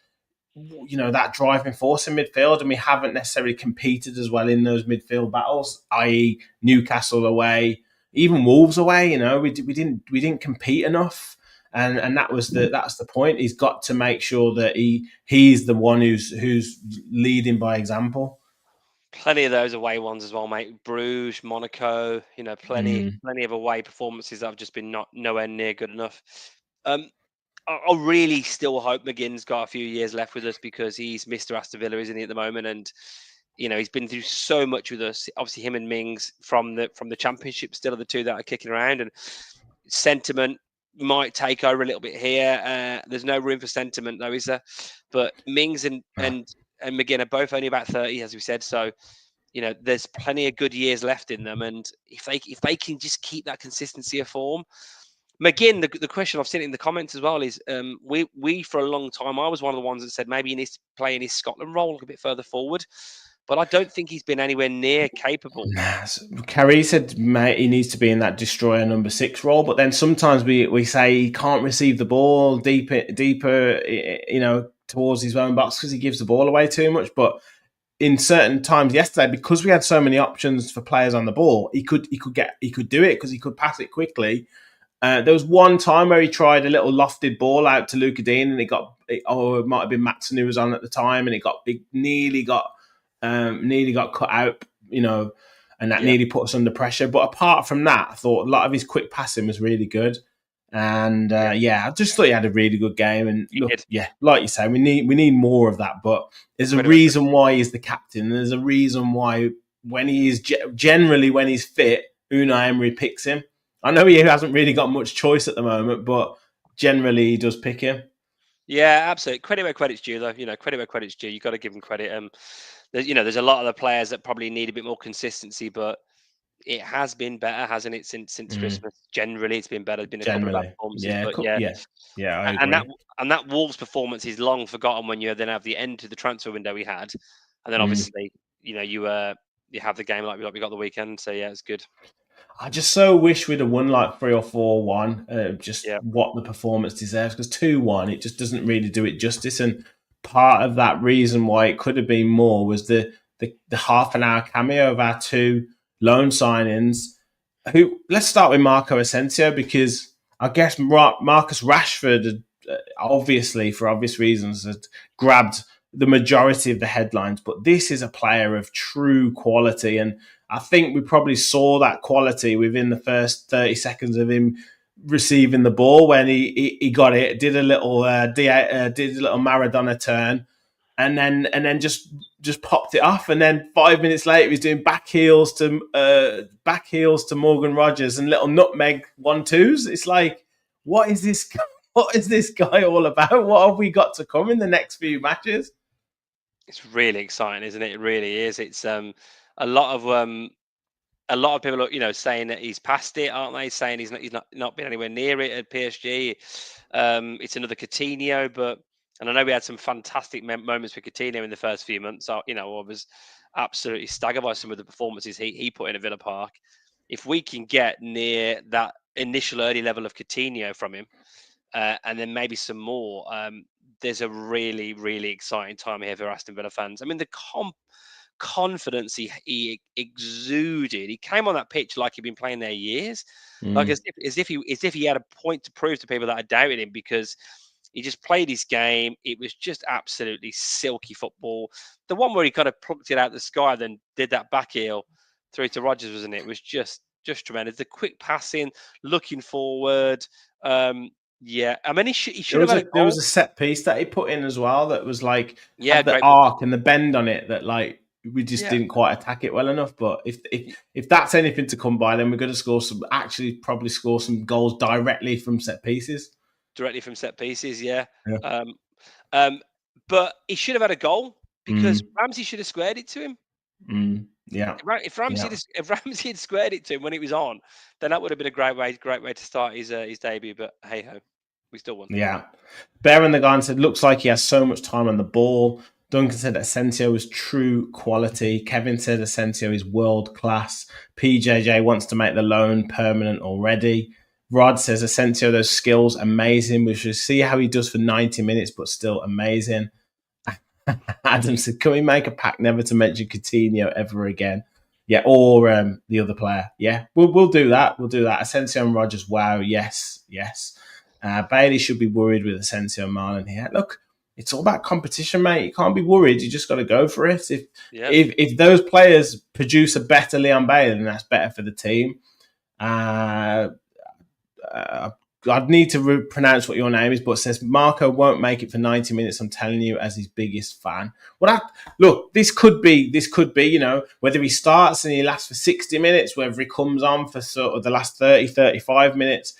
that driving force in midfield, and we haven't necessarily competed as well in those midfield battles, i.e. Newcastle away, even Wolves away. We didn't compete enough, and that's the point. He's got to make sure that he's the one who's leading by example. Plenty of those away ones as well, mate. Bruges, Monaco. Plenty Mm. plenty of away performances that have just been not nowhere near good enough. Um, I really still hope McGinn's got a few years left with us because he's Mr. Aston Villa, isn't he, at the moment? And he's been through so much with us. Obviously, him and Mings from the Championship still are the two that are kicking around, and sentiment might take over a little bit here. There's no room for sentiment though, is there? But Mings and McGinn are both only about 30, as we said. So there's plenty of good years left in them, and if they can just keep that consistency of form. McGinn, the question I've seen it in the comments as well is we for a long time, I was one of the ones that said maybe he needs to play in his Scotland role a bit further forward, but I don't think he's been anywhere near capable. Carey said he needs to be in that destroyer number 6 role, but then sometimes we say he can't receive the ball deeper, towards his own box because he gives the ball away too much. But in certain times yesterday, because we had so many options for players on the ball, he could do it because he could pass it quickly. There was one time where he tried a little lofted ball out to Luca Dean, and it might have been Matson who was on at the time, and it nearly got cut out, and that nearly put us under pressure. But apart from that, I thought a lot of his quick passing was really good. And I just thought he had a really good game. And look, like you say, we need more of that. But there's a reason why he's the captain. There's a reason why when he is generally when he's fit, Unai Emery picks him. I know he hasn't really got much choice at the moment, but generally he does pick him. Yeah, absolutely. Credit where credit's due, though. Credit where credit's due. You've got to give him credit. There's a lot of the players that probably need a bit more consistency, but it has been better, hasn't it, since Christmas? Generally, it's been better. There's been a couple of bad performances, I agree. And that Wolves performance is long forgotten when you then have the end to the transfer window we had, and then obviously you have the game like we got the weekend. So yeah, it's good. I just so wish we'd have won like 3 or 4-1, what the performance deserves, because 2-1, it just doesn't really do it justice. And part of that reason why it could have been more was the half an hour cameo of our 2 loan signings. Let's start with Marco Asensio, because I guess Marcus Rashford, obviously for obvious reasons, had grabbed the majority of the headlines, but this is a player of true quality, and I think we probably saw that quality within the first 30 seconds of him receiving the ball when he got it, did a little Maradona turn, and then just popped it off, and then 5 minutes later he's doing back heels to Morgan Rogers and little nutmeg 1-2s. It's like, what is this? What is this guy all about? What have we got to come in the next few matches? It's really exciting, isn't it? It really is. It's a lot of people are, saying that he's past it, aren't they? Saying he's not been anywhere near it at PSG. It's another Coutinho, and I know we had some fantastic moments for Coutinho in the first few months. I was absolutely staggered by some of the performances he put in at Villa Park. If we can get near that initial early level of Coutinho from him, and then maybe some more, there's a really, really exciting time here for Aston Villa fans. I mean, the confidence he exuded. He came on that pitch like he'd been playing there years, like as if he had a point to prove to people that had doubted him, because he just played his game. It was just absolutely silky football. The one where he kind of plucked it out of the sky, then did that back heel through to Rogers, wasn't it? It was just tremendous. The quick passing, looking forward. Yeah, I mean, he should have had a goal. There was a set piece that he put in as well that was like had the arc and the bend on it that like we just didn't quite attack it well enough. But if that's anything to come by, then we're going to probably score some goals directly from set pieces. Yeah. But he should have had a goal, because Ramsey should have squared it to him. If Ramsey had squared it to him when it was on, then that would have been a great way to start his debut. But hey ho, we still won. Yeah. Bear in the Garden said, looks like he has so much time on the ball. Duncan said Asensio is true quality. Kevin said Asensio is world class. PJJ wants to make the loan permanent already. Rod says Asensio, those skills, amazing. We should see how he does for 90 minutes, but still amazing. Adam said, can we make a pact never to mention Coutinho ever again? Yeah, or the other player. Yeah, we'll do that. We'll do that. Asensio and Rogers, wow, yes. Bailey should be worried with Asensio and Marlon here. Look, it's all about competition, mate. You can't be worried. You just got to go for it. If those players produce a better Leon Bailey, then that's better for the team. I'd need to pronounce what your name is, but it says Marco won't make it for 90 minutes. I'm telling you, as his biggest fan. Well, look, this could be, whether he starts and he lasts for 60 minutes, whether he comes on for sort of the last 30, 35 minutes.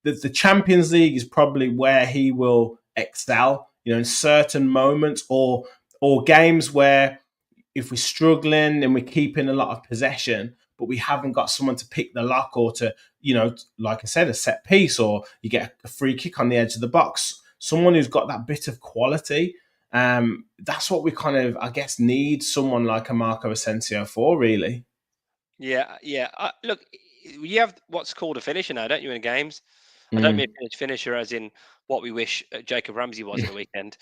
The Champions League is probably where he will excel, in certain moments or games where if we're struggling and we're keeping a lot of possession, but we haven't got someone to pick the lock or to, like I said, a set piece, or you get a free kick on the edge of the box, someone who's got that bit of quality. That's what we kind of, I guess, need someone like a Marco Asensio for, really. Yeah, yeah. Look, you have what's called a finisher now, don't you, in games? I don't mean Mm. finisher as in what we wish Jacob Ramsey was at the weekend.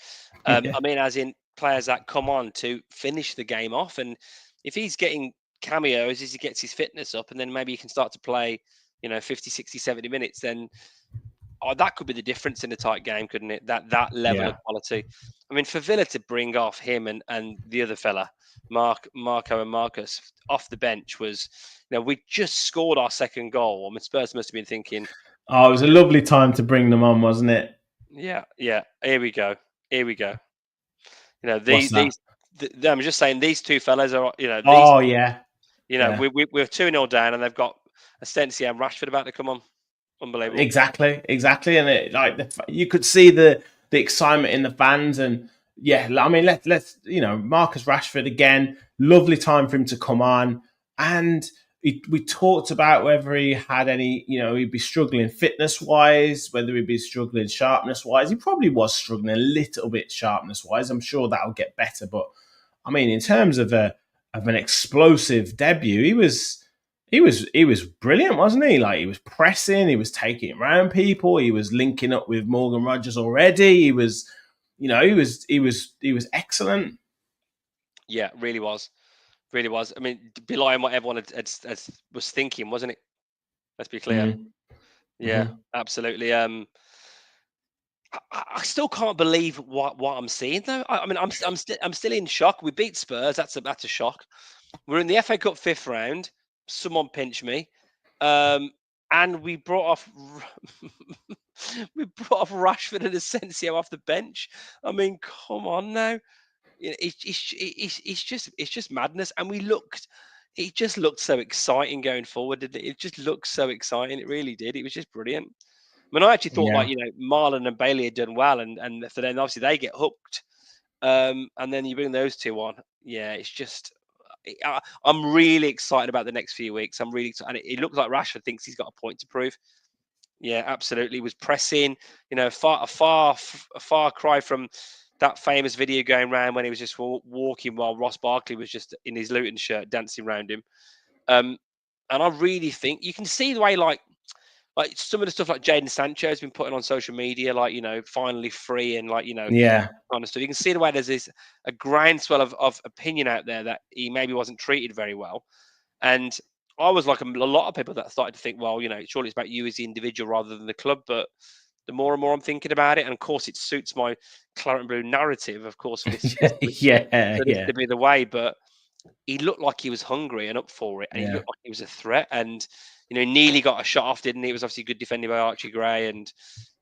Yeah. I mean as in players that come on to finish the game off. And if he's getting cameos as he gets his fitness up, and then maybe he can start to play, 50, 60, 70 minutes, then that could be the difference in a tight game, couldn't it? That level of Yeah. quality. I mean, for Villa to bring off him and the other fella, Marco and Marcus off the bench was, we just scored our second goal. I mean, Spurs must have been thinking, Oh, it was a lovely time to bring them on, wasn't it? yeah, yeah, here we go, here we go. What's that? I'm just saying these two fellas are, these, Oh, yeah. Yeah. we're 2-0 down, and they've got Asensio and Rashford about to come on. Unbelievable. Exactly, and you could see the excitement in the fans, and yeah, I mean, let's Marcus Rashford again, lovely time for him to come on, and we talked about whether he had any, he'd be struggling fitness wise, whether he'd be struggling sharpness wise. He probably was struggling a little bit sharpness wise. I'm sure that'll get better, but I mean, in terms of an explosive debut, he was brilliant, wasn't he? Like, he was pressing, he was taking it around people, he was linking up with Morgan Rogers already. He was excellent. Yeah, really was. Really was. I mean, belying what everyone was thinking, wasn't it? Let's be clear. Yeah, Mm-hmm. absolutely. I still can't believe what I'm seeing though. I mean, I'm still in shock. We beat Spurs. That's a shock. We're in the FA Cup fifth round. Someone pinched me, and we brought off we brought off Rashford and Asensio off the bench. I mean, come on now. It's just madness. And it just looked so exciting going forward, didn't it? It just looked so exciting. It really did. It was just brilliant. I mean, I actually thought, like, Yeah. Marlon and Bailey had done well, and so then obviously they get hooked, and then you bring those two on. Yeah, it's just. I'm really excited about the next few weeks. I'm really excited. And it looks like Rashford thinks he's got a point to prove. Yeah, absolutely. Was pressing, a far cry from that famous video going around when he was just walking while Ross Barkley was just in his Luton shirt dancing around him. Um, and I really think you can see the way, like some of the stuff like Jaden Sancho has been putting on social media, like, finally free, and like, Yeah. kind of stuff. You can see the way there's a groundswell of opinion out there that he maybe wasn't treated very well. And I was like a lot of people that started to think, well, surely it's about you as the individual rather than the club. But the more and more I'm thinking about it, and of course it suits my claret and blue narrative, of course, Yeah. for this Yeah. to be the way. But he looked like he was hungry and up for it, and he Yeah. looked like he was a threat. And he nearly got a shot off, didn't he? It was obviously good defending by Archie Gray. And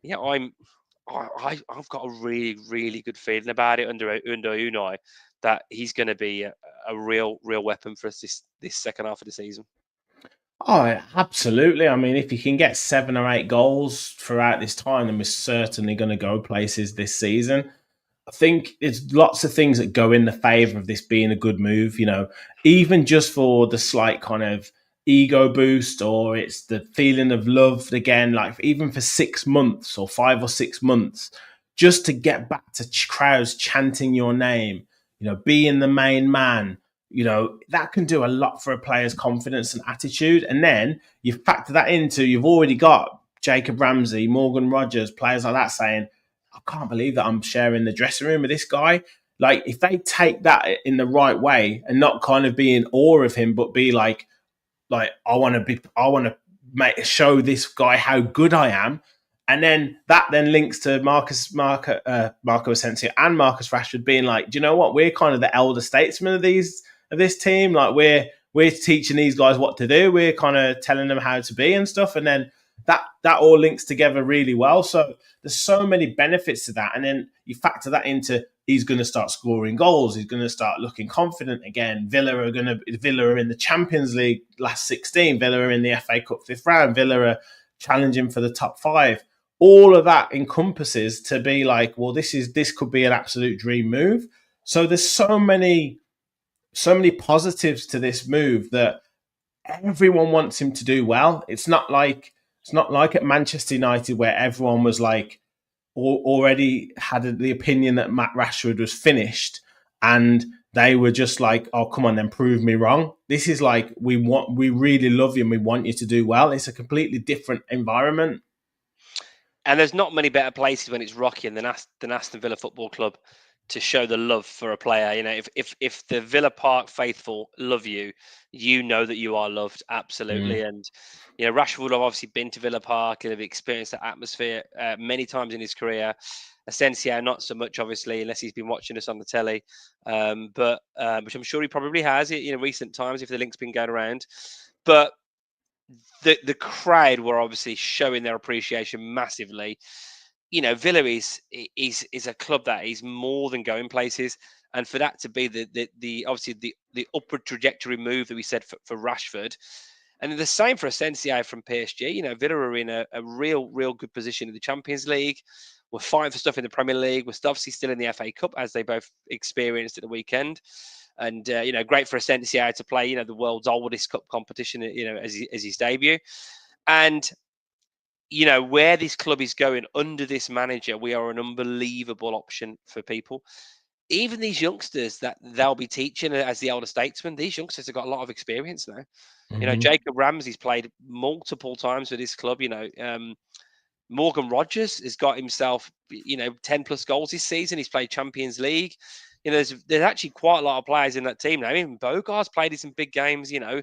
yeah, I've got a really, really good feeling about it under Unai, that he's going to be a real weapon for us this second half of the season. Oh, absolutely. I mean, if you can get 7 or 8 goals throughout this time, then we're certainly going to go places this season. I think there's lots of things that go in the favour of this being a good move, even just for the slight kind of ego boost, or it's the feeling of love again, like even for 6 months or 5 or 6 months, just to get back to crowds chanting your name, being the main man, that can do a lot for a player's confidence and attitude. And then you factor that into, you've already got Jacob Ramsey, Morgan Rogers, players like that saying, I can't believe that I'm sharing the dressing room with this guy. Like, if they take that in the right way and not kind of be in awe of him, but be like I want to show this guy how good I am. And then that then links to Marco Asensio and Marcus Rashford being like, do you know what? We're kind of the elder statesmen of this team. Like, we're teaching these guys what to do. We're kind of telling them how to be and stuff. And then that all links together really well. So there's so many benefits to that. And then you factor that into he's going to start scoring goals. He's going to start looking confident again. Villa are in the Champions League last 16. Villa are in the FA Cup 5th round. Villa are challenging for the top 5. All of that encompasses to be like, well, this could be an absolute dream move. So there's so many positives to this move that everyone wants him to do well. It's not like at Manchester United where everyone was like already had the opinion that Matt Rashford was finished, and they were just like, "Oh, come on, then prove me wrong." This is like we really love you and we want you to do well. It's a completely different environment. And there's not many better places when it's rocking than Aston Villa Football Club to show the love for a player. You know, if the Villa Park faithful love you, you know that you are loved absolutely. And you know, Rashford have obviously been to Villa Park and have experienced that atmosphere many times in his career. Asensio, not so much, obviously, unless he's been watching us on the telly, but which I'm sure he probably has in recent times if the link's been going around. But the crowd were obviously showing their appreciation massively. You know, Villa is a club that is more than going places, and for that to be the obviously the upward trajectory move that we said for Rashford, and the same for Asensio from PSG. You know, Villa are in a real good position in the Champions League. We're fighting for stuff in the Premier League. We're obviously still in the FA Cup, as they both experienced at the weekend. And you know, great for Asensio to play, you know, the world's oldest cup competition, you know, as his debut. And you know, where this club is going under this manager, we are an unbelievable option for people. Even these youngsters that they'll be teaching as the older statesmen, these youngsters have got a lot of experience now. You know, Jacob Ramsey's played multiple times with this club. You know, Morgan Rogers has got himself, you know, 10 plus goals this season. He's played Champions League. You know, there's actually quite a lot of players in that team now. Even Bogart's played in some big games. You know,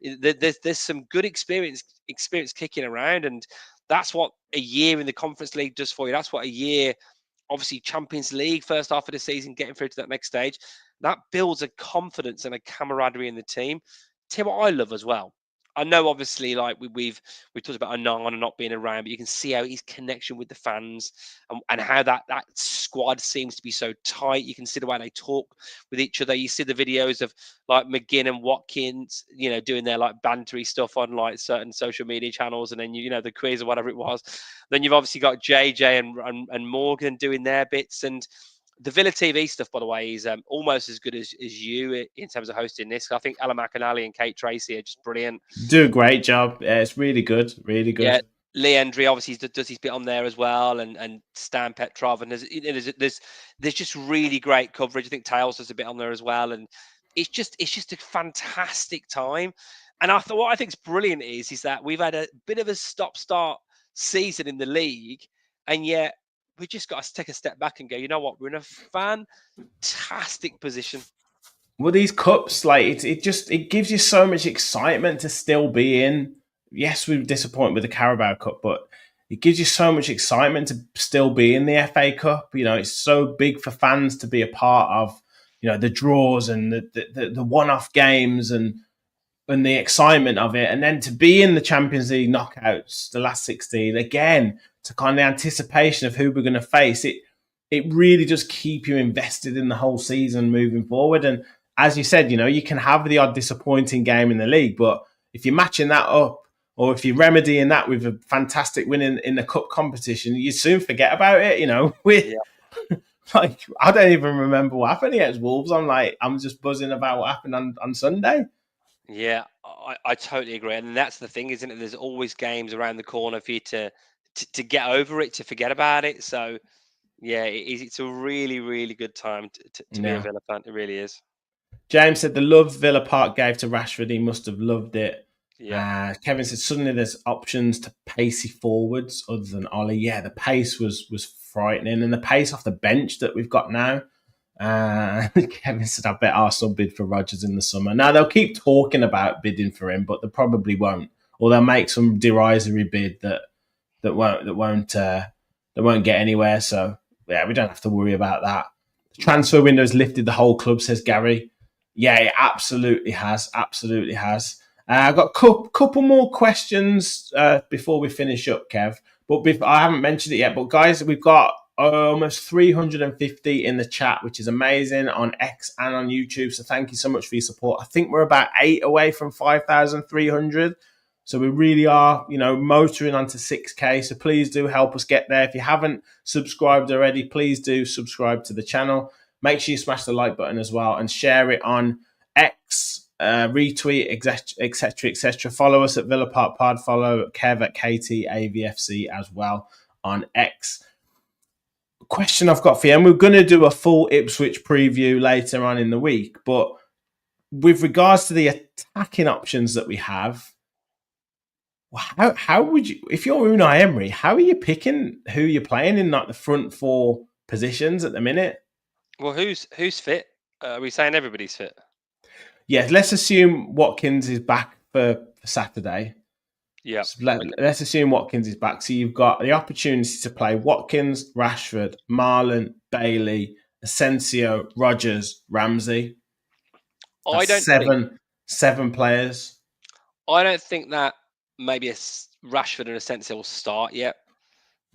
there's some good experience kicking around, and that's what a year in the Conference League does for you. That's what a year, obviously Champions League first half of the season, getting through to that next stage, that builds a confidence and a camaraderie in the team. Tell you what I love as well. I know, obviously, like we've talked about Anand not being around, but you can see how his connection with the fans and how that squad seems to be so tight. You can see the way they talk with each other. You see the videos of like McGinn and Watkins, you know, doing their like bantery stuff on like certain social media channels, and then you know the quiz or whatever it was. Then you've obviously got JJ and Morgan doing their bits, and the Villa TV stuff, by the way, is almost as good as you in terms of hosting this. I think Alan McInally and Kate Tracy are just brilliant. Do a great job. Yeah, it's really good, really good. Yeah, Leandri obviously does his bit on there as well, and Stan Petrov, and there's just really great coverage. I think Tails does a bit on there as well, and it's just a fantastic time. And I thought what I think is brilliant is that we've had a bit of a stop-start season in the league, and yet we just got to take a step back and go, you know what, we're in a fantastic position. Well, these cups, like it gives you so much excitement to still be in. Yes, we were disappointed with the Carabao Cup, but it gives you so much excitement to still be in the FA Cup. You know, it's so big for fans to be a part of. You know, the draws and the one-off games and the excitement of it, and then to be in the Champions League knockouts, the last 16 again, to kind of anticipation of who we're going to face. It really does keep you invested in the whole season moving forward. And as you said, you know, you can have the odd disappointing game in the league, but if you're matching that up, or if you're remedying that with a fantastic win in the cup competition, you soon forget about it. You know, like I don't even remember what happened against Wolves. I'm just buzzing about what happened on Sunday. Yeah, I totally agree, and that's the thing, isn't it? There's always games around the corner for you to get over it, to forget about it. So yeah, it's a really good time to be a Villa fan. It really is. James said the love Villa Park gave to Rashford, he must have loved it. Yeah. Kevin said suddenly there's options to pacey forwards other than Ollie. Yeah, the pace was frightening, and the pace off the bench that we've got now. Kevin said, I bet Arsenal bid for Rogers in the summer. Now they'll keep talking about bidding for him, but they probably won't, or they'll make some derisory bid that won't get anywhere. So yeah, we don't have to worry about that. The transfer window's lifted the whole club, says Gary. Yeah, it absolutely has. Absolutely has. I've got a couple more questions before we finish up, Kev. But I haven't mentioned it yet. But guys, we've got almost 350 in the chat, which is amazing on X and on YouTube. So thank you so much for your support. I think we're about 8 away from 5,300. So we really are, motoring onto 6K. So please do help us get there. If you haven't subscribed already, please do subscribe to the channel. Make sure you smash the like button as well and share it on X, retweet, etc., etc. Follow us at Villa Park Pod. Follow Kev at KTAVFC as well on X. Question I've got for you, and we're going to do a full Ipswich preview later on in the week, but with regards to the attacking options that we have, how would you, if you're Unai Emery, how are you picking who you're playing in like the front four positions at the minute? Well, who's fit? Are we saying everybody's fit? Yeah, let's assume Watkins is back for Saturday. Yeah. So let's assume Watkins is back. So you've got the opportunity to play Watkins, Rashford, Marlon, Bailey, Asensio, Rogers, Ramsey. That's seven players. I don't think that maybe a Rashford and Asensio will start yet.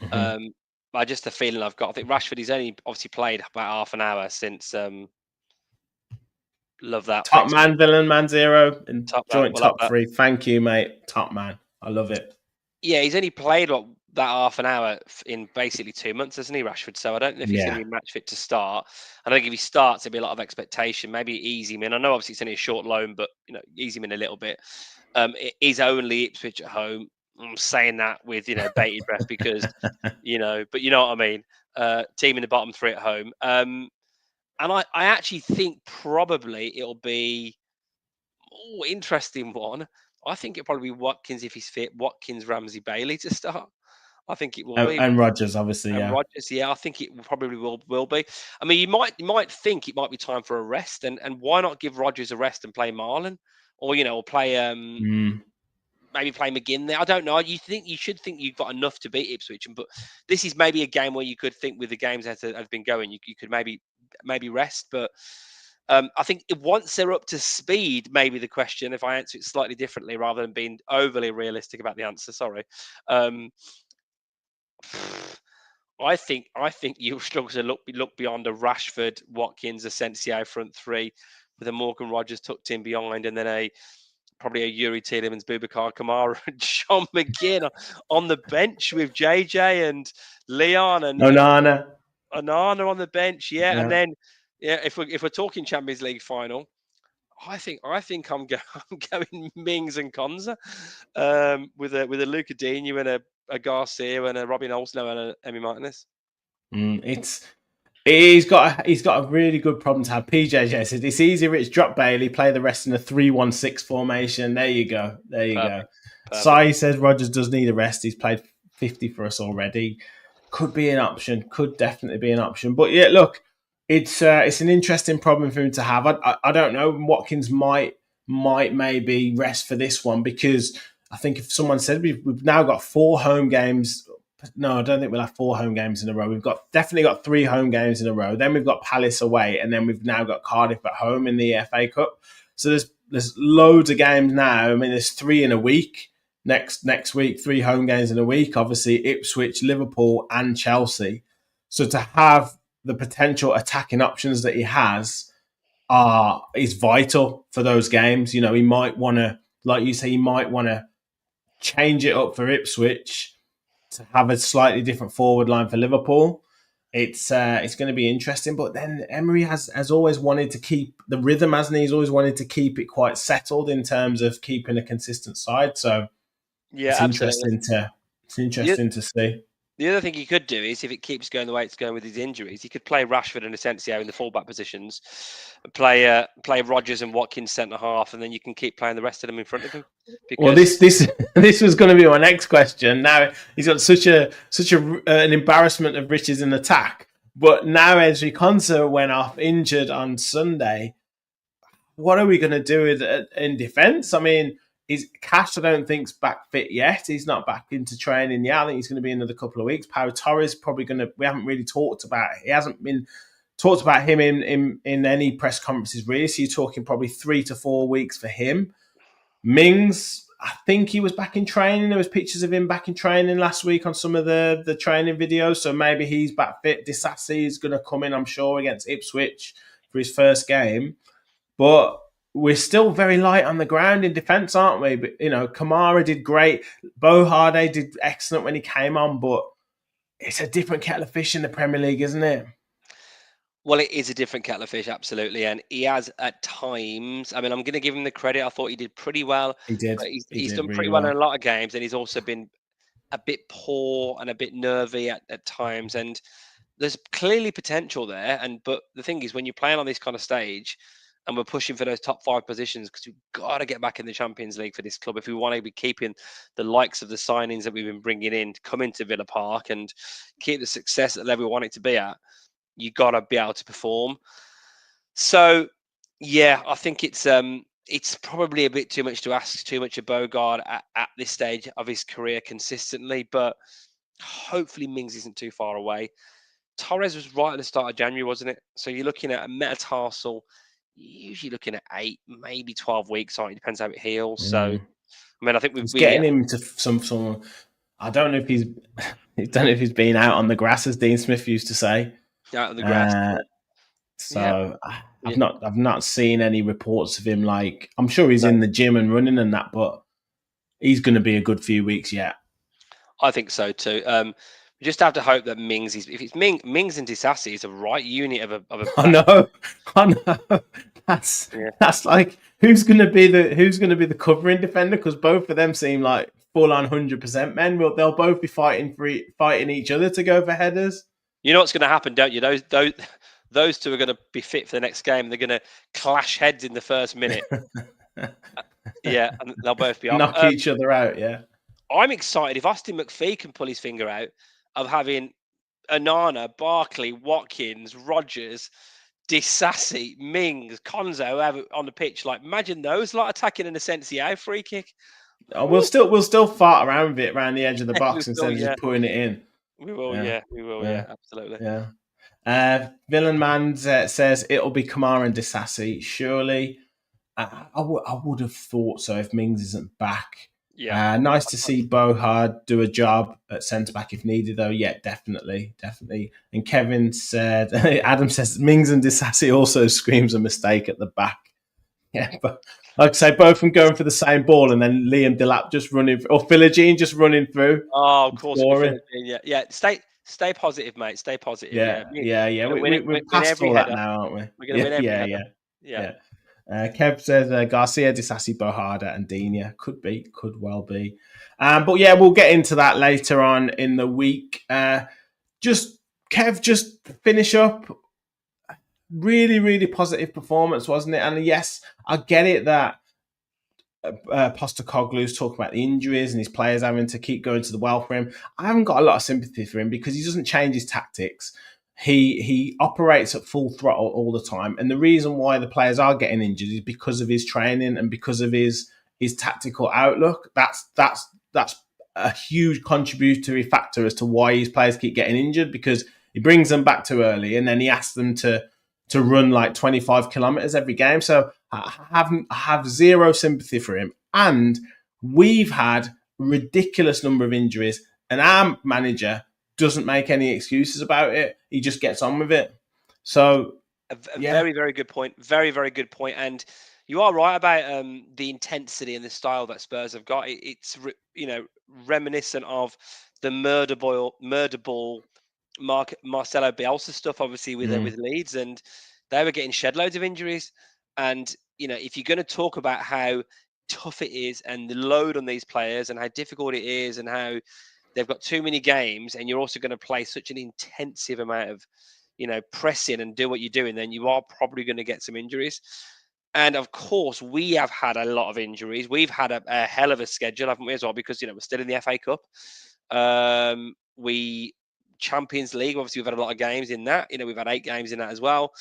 Mm-hmm. I just a feeling I've got. I think Rashford, he's only obviously played about half an hour since. Love that. Top man, villain, man zero, and top three. Thank you, mate. Top man. I love it. Yeah, he's only played that half an hour in basically 2 months, hasn't he, Rashford? So I don't know if he's going to be match fit to start. I think if he starts, there'll be a lot of expectation. Maybe ease him in. I know obviously it's only a short loan, but ease him in a little bit. It is only Ipswich at home. I'm saying that with bated breath because but you know what I mean. Team in the bottom three at home. And I actually think probably it'll be interesting one. I think it'll probably be Watkins if he's fit. Watkins, Ramsey, Bailey to start. I think it will be. And Rogers, obviously, and Rogers, I think it probably will be. I mean, you might think it might be time for a rest, and why not give Rogers a rest and play Marlon, or play maybe play McGinn there. I don't know. You should think you've got enough to beat Ipswich, but this is maybe a game where you could think with the games that have been going, you could maybe rest, but. I think once they're up to speed, maybe the question, if I answer it slightly differently rather than being overly realistic about the answer, sorry. I think you struggle to look beyond a Rashford, Watkins, Asensio front three with a Morgan Rogers tucked in behind, and then probably a Yuri Tielemans, Boubacar Kamara, and John McGinn on the bench with JJ and Leon and Onana on the bench, and then. Yeah, if we're talking Champions League final, I think I'm going Mings and Konza, with a Luca Digne and a Garcia and a Robin Olsen and a Emi Martinez. He's got a really good problem to have. PJJ said it's easy, Rich. Drop Bailey, play the rest in a 3-1-6 formation. There you go. Perfect. Sai says Rogers does need a rest. He's played 50 for us already. Could be an option. Could definitely be an option. But yeah, look. It's an interesting problem for him to have. I don't know. Watkins might maybe rest for this one because I think if someone said we've now got 4 home games. No, I don't think we'll have 4 home games in a row. We've definitely got 3 home games in a row. Then we've got Palace away, and then we've now got Cardiff at home in the FA Cup. So there's loads of games now. I mean, there's 3 in a week. Next week, 3 home games in a week. Obviously, Ipswich, Liverpool, and Chelsea. So to have the potential attacking options that he has is vital for those games. He might want to, like you say, change it up for Ipswich to have a slightly different forward line for Liverpool. It's going to be interesting. But then Emery has always wanted to keep the rhythm, hasn't he? He's always wanted to keep it quite settled in terms of keeping a consistent side. So it's interesting to see. The other thing he could do is, if it keeps going the way it's going with his injuries, he could play Rashford and Asensio in the fullback positions, play Rogers and Watkins centre half, and then you can keep playing the rest of them in front of him. Well, this was going to be my next question. Now he's got such an embarrassment of riches in attack, but now Ezri Konsa went off injured on Sunday. What are we going to do in defence? I mean. Cash, I don't think's back fit yet. He's not back into training yet. I think he's going to be another couple of weeks. Pau Torres probably going to. We haven't really talked about. He hasn't been talked about him in any press conferences really. So you're talking probably 3 to 4 weeks for him. Mings, I think he was back in training. There was pictures of him back in training last week on some of the training videos. So maybe he's back fit. Disassi is going to come in, I'm sure, against Ipswich for his first game. But we're still very light on the ground in defence, aren't we? But, Kamara did great. Bohade did excellent when he came on. But it's a different kettle of fish in the Premier League, isn't it? Well, it is a different kettle of fish, absolutely. And he has at times, I mean, I'm going to give him the credit. I thought he did pretty well. He did. But He he's did done really pretty well in well. a lot of games. And he's also been a bit poor and a bit nervy at times. And there's clearly potential there. But the thing is, when you're playing on this kind of stage and we're pushing for those top 5 positions, because we've got to get back in the Champions League for this club if we want to be keeping the likes of the signings that we've been bringing in to come into Villa Park and keep the success at the level we want it to be at. You got to be able to perform. So, yeah, I think it's probably a bit too much to ask too much of Bogard at this stage of his career consistently, but hopefully Mings isn't too far away. Torres was right at the start of January, wasn't it? So you're looking at a metatarsal, you're usually looking at 8, maybe 12 weeks. It depends how it heals. So, I mean, I think It's getting him to some. I don't know if he's. I don't know if he's been out on the grass, as Dean Smith used to say. out on the grass. So I've not seen any reports of him. Like, I'm sure he's in the gym and running and that, but he's going to be a good few weeks yet. I think so too. We just have to hope that Mings is. If it's Mings and Disassi is a right unit of a. I know. That's like who's going to be the covering defender, because both of them seem like full on 100% men. They'll both be fighting each other to go for headers. You know what's going to happen, don't you? Those two are going to be fit for the next game. They're going to clash heads in the first minute. Yeah, and they'll both be off. Knock each other out. Yeah. I'm excited if Austin McPhee can pull his finger out of having Onana, Barkley, Watkins, Rogers, Disassi, Mings, Konzo on the pitch. Like, imagine those lot attacking an Asensio free kick. Oh, we'll still fart around a bit around the edge of the box instead of just putting it in. We will, we will, absolutely. Yeah. Villain Man says it'll be Kamara and Disassi. Surely, I would have thought so if Mings isn't back. Yeah. Nice to see Bohard do a job at centre back if needed, though. Yeah, definitely. And Kevin said, Adam says Mings and Disassi also screams a mistake at the back. Yeah, but like I say, both of them going for the same ball, and then Liam Delap just running, or Philogene just running through. Oh, of course, yeah. Stay positive, mate. Stay positive. Yeah. We're past all that now, aren't we? We're going to win every header. Yeah. Kev says Garcia, Disassi, Bohada, and Dina could well be. But yeah, we'll get into that later on in the week. Just finish up. Really, really positive performance, wasn't it? And yes, I get it that Postecoglou's talking about the injuries and his players having to keep going to the well for him. I haven't got a lot of sympathy for him because he doesn't change his tactics. He operates at full throttle all the time, and the reason why the players are getting injured is because of his training and because of his tactical outlook. That's a huge contributory factor as to why his players keep getting injured, because he brings them back too early and then he asks them to run like 25 kilometers every game. So I have zero sympathy for him. And we've had a ridiculous number of injuries, and our manager doesn't make any excuses about it. He just gets on with it. So very, very good point. Very, very good point. And you are right about the intensity and the style that Spurs have got. It's reminiscent of the murder ball Marcelo Bielsa stuff, obviously with Leeds, and they were getting shed loads of injuries. And if you're going to talk about how tough it is and the load on these players and how difficult it is and how they've got too many games, and you're also going to play such an intensive amount of pressing and do what you're doing, then you are probably going to get some injuries. And of course, we have had a lot of injuries. We've had a hell of a schedule, haven't we, as well? Because we're still in the FA Cup. Champions League, obviously, we've had a lot of games in that. We've had 8 games in that as well.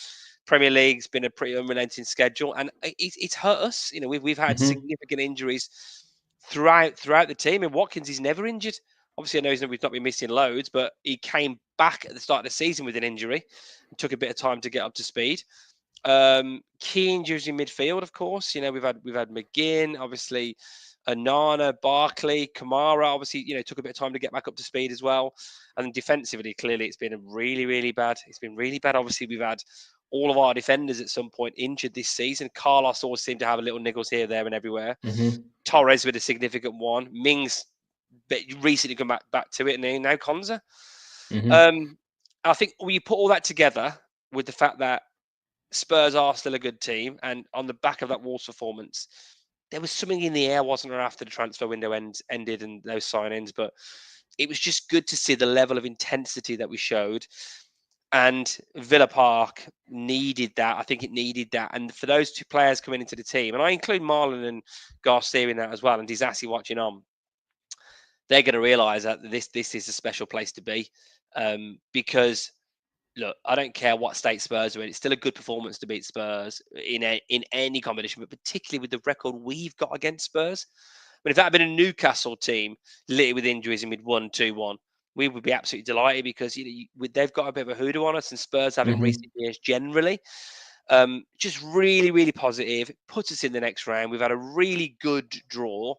Premier League's been a pretty unrelenting schedule, and it's hurt us. We've had significant injuries throughout the team. And Watkins is never injured. Obviously, I know we've not been missing loads, but he came back at the start of the season with an injury. It took a bit of time to get up to speed. Key injuries in midfield, of course. We've had McGinn, obviously, Anana, Barkley, Kamara. Obviously, took a bit of time to get back up to speed as well. And defensively, clearly, it's been really, really bad. It's been really bad. Obviously, we've had all of our defenders at some point injured this season. Carlos always seemed to have a little niggles here, there, and everywhere. Mm-hmm. Torres with a significant one. Mings recently come back to it, and now Konza. Mm-hmm. I think when you put all that together with the fact that Spurs are still a good team, and on the back of that Wolves performance, there was something in the air, wasn't there, after the transfer window ended and those sign-ins? But it was just good to see the level of intensity that we showed. And Villa Park needed that. I think it needed that. And for those two players coming into the team, and I include Marlon and Garcia in that as well, and Disasi watching on, they're going to realise that this is a special place to be, because look, I don't care what state Spurs are in. It's still a good performance to beat Spurs in any competition, but particularly with the record we've got against Spurs. But if that had been a Newcastle team littered with injuries and we'd won 2-1, we would be absolutely delighted because they've got a bit of a hoodoo on us, and Spurs have in Mm-hmm. recent years generally. Just really, really positive. It puts us in the next round. We've had a really good draw.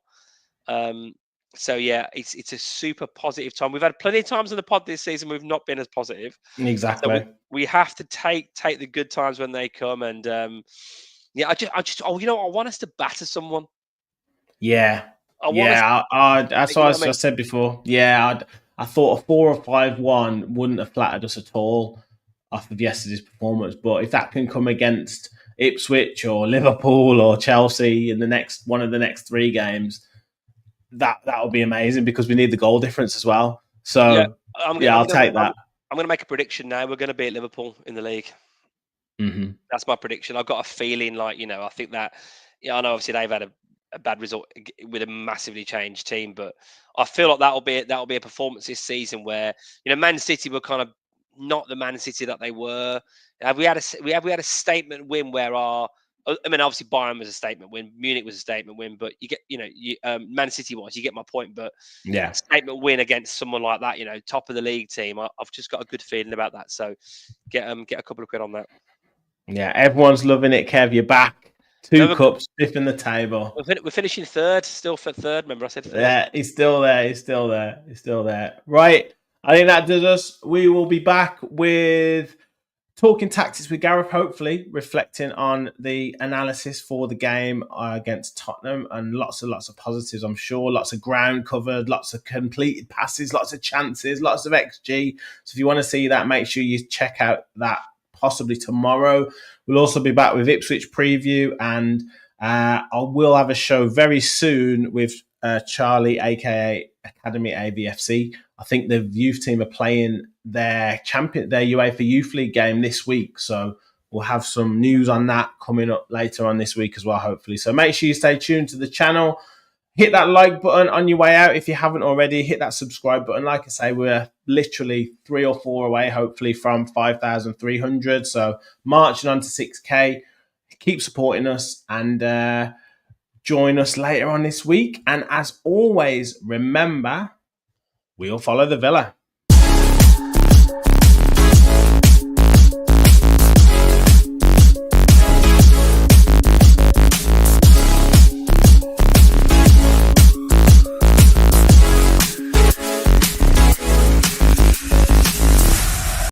So yeah, it's a super positive time. We've had plenty of times in the pod this season we've not been as positive. So Exactly. we have to take the good times when they come. And yeah, I just I want us to batter someone. Yeah. I want us. That's You know what what I I mean? said before. Yeah, I thought a 4 or 5-1 wouldn't have flattered us at all off of yesterday's performance. But if that can come against Ipswich or Liverpool or Chelsea in one of the next 3 games, that would be amazing because we need the goal difference as well. Yeah, So yeah, I'll take that. I'm gonna make a prediction now. We're gonna beat Liverpool in the league. Mm-hmm. That's my prediction. I've got a feeling I think that, I know obviously they've had a bad result with a massively changed team, but I feel like that'll be a performance this season where, Man City were kind of not the Man City that they were. Have we had a statement win where obviously Bayern was a statement win, Munich was a statement win, but you get, Man City you get my point, but Yeah. a statement win against someone like that, top of the league team, I've just got a good feeling about that. So get a couple of quid on that. Yeah, everyone's loving it, Kev. You're back. 2 No, cups, fifth in the table. we're finishing third, still for third. Remember, I said third. Yeah, he's still there. He's still there. He's still there. Right. I think that does us. We will be back with talking tactics with Gareth, hopefully reflecting on the analysis for the game against Tottenham, and lots of positives, I'm sure. Lots of ground covered, lots of completed passes, lots of chances, lots of XG. So if you want to see that, make sure you check out that possibly tomorrow. We'll also be back with Ipswich preview, and I will have a show very soon with Charlie, aka Academy AVFC. I think the youth team are playing their UEFA Youth League game this week, so we'll have some news on that coming up later on this week as well, hopefully. So make sure you stay tuned to the channel. Hit that like button on your way out if you haven't already. Hit that subscribe button. Like I say, we're literally 3 or 4 away, hopefully, from 5,300. So marching on to 6K. Keep supporting us and join us later on this week. And as always, remember, we'll follow the Villa.